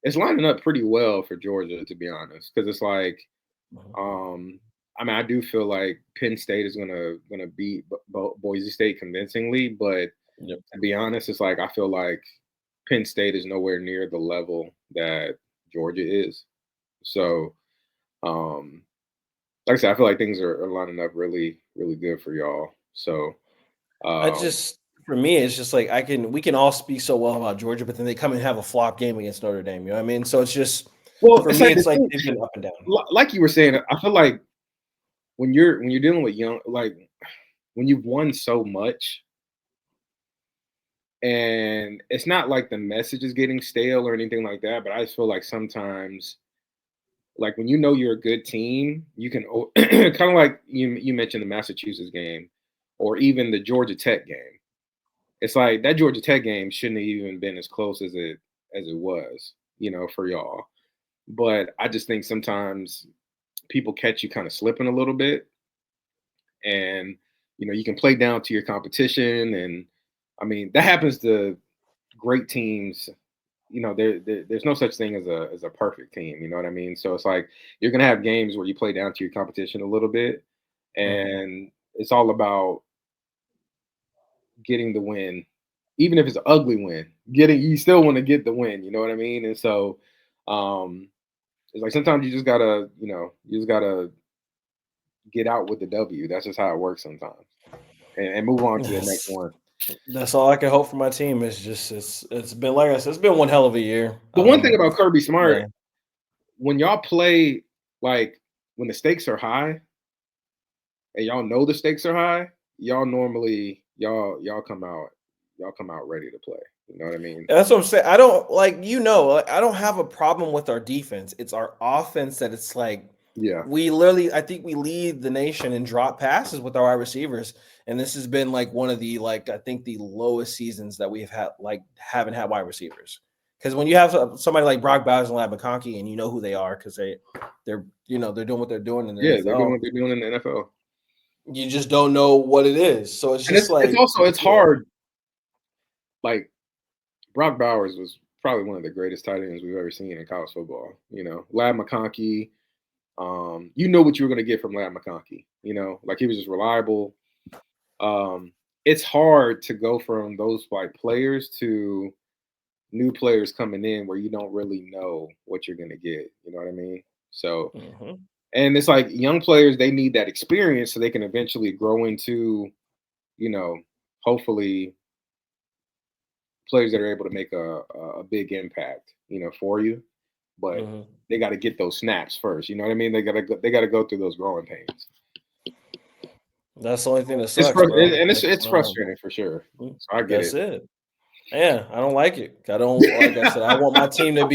It's lining up pretty well for Georgia, to be honest, because it's like, So I mean, I do feel like Penn State is gonna beat Boise State convincingly, but yep. to be honest, it's like I feel like Penn State is nowhere near the level that Georgia is. So, um, like I said, I feel like things are lining up really, really good for y'all. So, I um, just for me, it's just like we can all speak so well about Georgia, but then they come and have a flop game against Notre Dame. You know what I mean? So it's just well, for it's me, like the it's like thing, they've been up and down. like you were saying, I feel like when you're dealing with young, like when you've won so much, and it's not like the message is getting stale or anything like that, but I just feel like sometimes, like when you know you're a good team, you can kind of like you mentioned the Massachusetts game, or even the Georgia Tech game. It's like that Georgia Tech game shouldn't have even been as close as it was, for y'all. But I just think sometimes people catch you kind of slipping a little bit, and you can play down to your competition, and I mean that happens to great teams. There's no such thing as a perfect team. You know what I mean? So it's like you're gonna have games where you play down to your competition a little bit, Mhm. and it's all about getting the win, even if it's an ugly win. You still want to get the win. You know what I mean? And so, um, it's like sometimes you just gotta get out with the W. That's just how it works sometimes, and move on to the next That's one. that's all I can hope for my team. It's just it's been like I said, it's been one hell of a year. The one thing about Kirby Smart, Yeah, when y'all play, like when the stakes are high and y'all know the stakes are high, y'all normally y'all come out ready to play. You know what I mean? that's what I'm saying. I don't like, I don't have a problem with our defense. It's our offense that it's like Yeah. we literally, I think we lead the nation in drop passes with our wide receivers. And this has been like one of the I think the lowest seasons that we've had, haven't had wide receivers. Because when you have somebody like Brock Bowers and Lab McConkey, and you know who they are because they're doing what they're doing in the Yeah, they're doing NFL, what they're doing in the NFL. you just don't know what it is. So it's And just it's like, also it's yeah, hard. Like Brock Bowers was probably one of the greatest tight ends we've ever seen in college football. Lab McConkey, You know what you were going to get from Lad McConkey. Like he was just reliable. Um, it's hard to go from those like players to new players coming in where you don't really know what you're going to get. You know what I mean? So, Mhm. and it's like young players, they need that experience so they can eventually grow into, you know, hopefully players that are able to make a big impact, for you. But Mhm. they got to get those snaps first. You know what I mean? They got to go through those growing pains. That's the only thing that It's sucks, bro. and Like, it's frustrating for sure. So I get that's it. it. Yeah, I don't like it. I don't like I said, I want my team to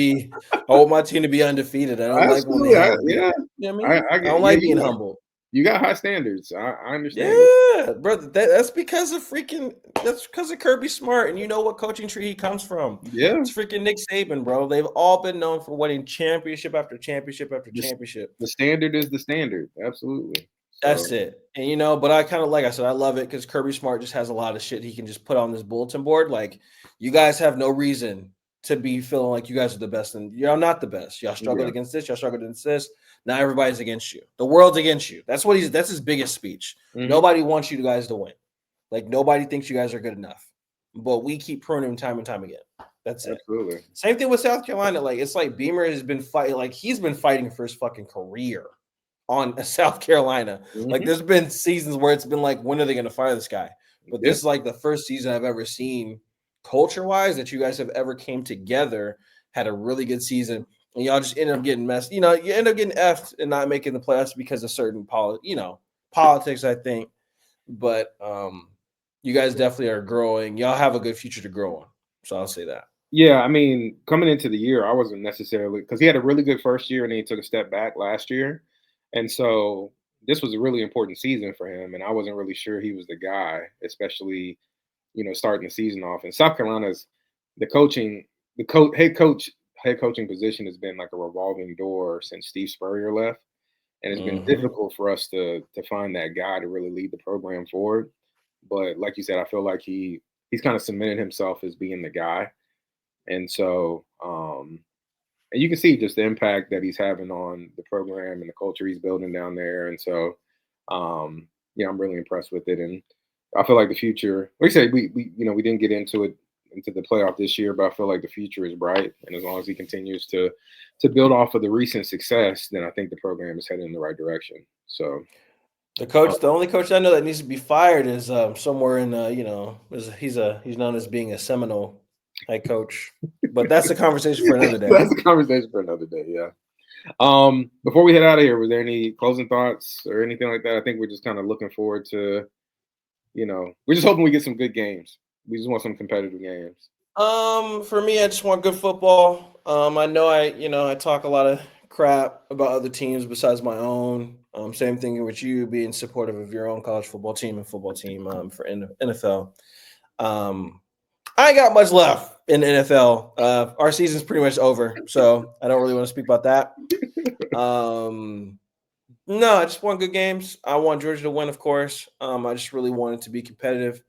be undefeated. I don't like when they Absolutely, have be yeah. you know what I I, mean? I I get don't yeah. like being humbled. You got high standards. I understand it. Yeah, brother. That's because of Kirby Smart, and you know what coaching tree he comes from. Yeah, It's freaking Nick Saban, bro. They've all been known for winning championship after championship after the, championship. the standard is the standard. Absolutely. That's So it. And but I kind of like I said, I love it because Kirby Smart just has a lot of shit he can just put on this bulletin board. Like, you guys have no reason to be feeling like you guys are the best, and you're not the best. Y'all struggled yeah. against this, y'all struggled against this. Now everybody's against you. The world's against you. That's his biggest speech. Hmm. Nobody wants you guys to win. Like, nobody thinks you guys are good enough. But we keep proving him time and time again. That's it. Absolutely. Same thing with South Carolina. Like, it's like Beamer has been fighting, like he's been fighting for his fucking career on South Carolina. Like, Hmm. there's been seasons where it's been like, when are they going to fire this guy? But Yeah. this is like the first season I've ever seen culture wise that you guys have ever came together, had a really good season, and y'all just end up getting messed. You end up getting effed and not making the playoffs because of certain politics, I think. But you guys definitely are growing. Y'all have a good future to grow on. So I'll say that. Yeah. I mean, coming into the year, I wasn't necessarily because he had a really good first year and then he took a step back last year, and so this was a really important season for him, and I wasn't really sure he was the guy, especially starting the season off. And South Carolina's the coaching, the coach, head coaching position has been like a revolving door since Steve Spurrier left, and it's been Hmm. difficult for us to find that guy to really lead the program forward. But like you said, I feel like he's kind of cemented himself as being the guy, and so and you can see just the impact that he's having on the program and the culture he's building down there. And so, yeah, I'm really impressed with it. And I feel like the future, like I said, we didn't get into the playoff this year, but I feel like the future is bright. And as long as he continues to build off of the recent success, then I think the program is heading in the right direction. So, uh, The only coach I know that needs to be fired is somewhere in he's known as being a Seminole head coach, but that's a conversation for another day. that's a conversation for another day. Yeah. Before we head out of here, were there any closing thoughts or anything like that? I think we're just kind of looking forward to we're just hoping we get some good games. We just want some competitive games. For me, I just want good football. I know I talk a lot of crap about other teams besides my own. Same thing with you being supportive of your own college football team and football team for NFL. Um, I ain't got much left in the NFL. Our season's pretty much over, so I don't really want to speak about that. Um, no, I just want good games. I want Georgia to win, of course. I just really want it to be competitive.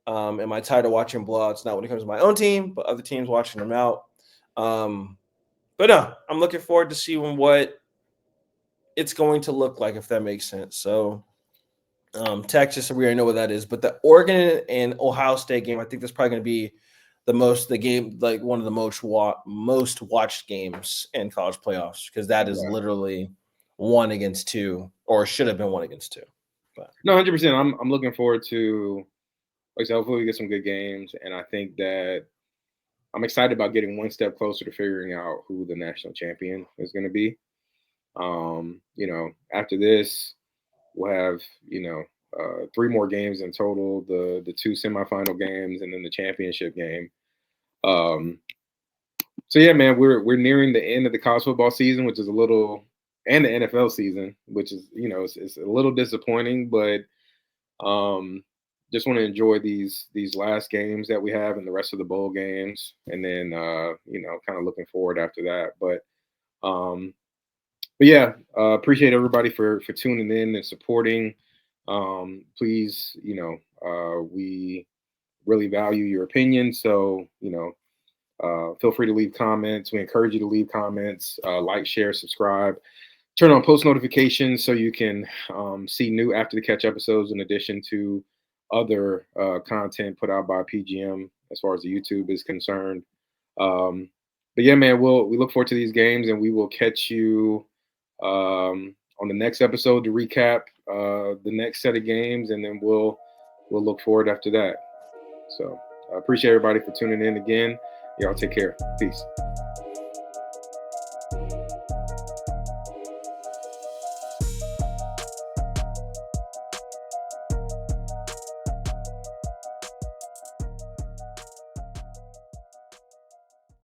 Am I tired of watching blowouts? Not when it comes to my own team, but other teams watching them out. Um, but no, I'm looking forward to seeing what it's going to look like, if that makes sense. So, Texas, we already know what that is. But the Oregon and Ohio State game, I think that's probably going to be the game, like one of the most watched games in college playoffs, because that is Yeah. literally 1 against 2, or should have been 1 against 2. But No, 100%. I'm looking forward to, like I said, hopefully we get some good games, and I think that I'm excited about getting one step closer to figuring out who the national champion is going to be. After this, we'll have three more games in total: the two semifinal games, and then the championship game. Um, So yeah, man, we're nearing the end of the college football season, which is a little, and the NFL season, which is it's a little disappointing, but um, just want to enjoy these last games that we have and the rest of the bowl games, and then kind of looking forward after that. But yeah, appreciate everybody for tuning in and supporting. Please, we really value your opinion, so feel free to leave comments. We encourage you to leave comments, like, share, subscribe. turn on post notifications so you can see new After the Catch episodes in addition to other content put out by PGM as far as the YouTube is concerned. Um, but yeah, man, we look forward to these games, and we will catch you on the next episode to recap the next set of games, and then we'll look forward after that. So I appreciate everybody for tuning in again. Y'all take care. Peace.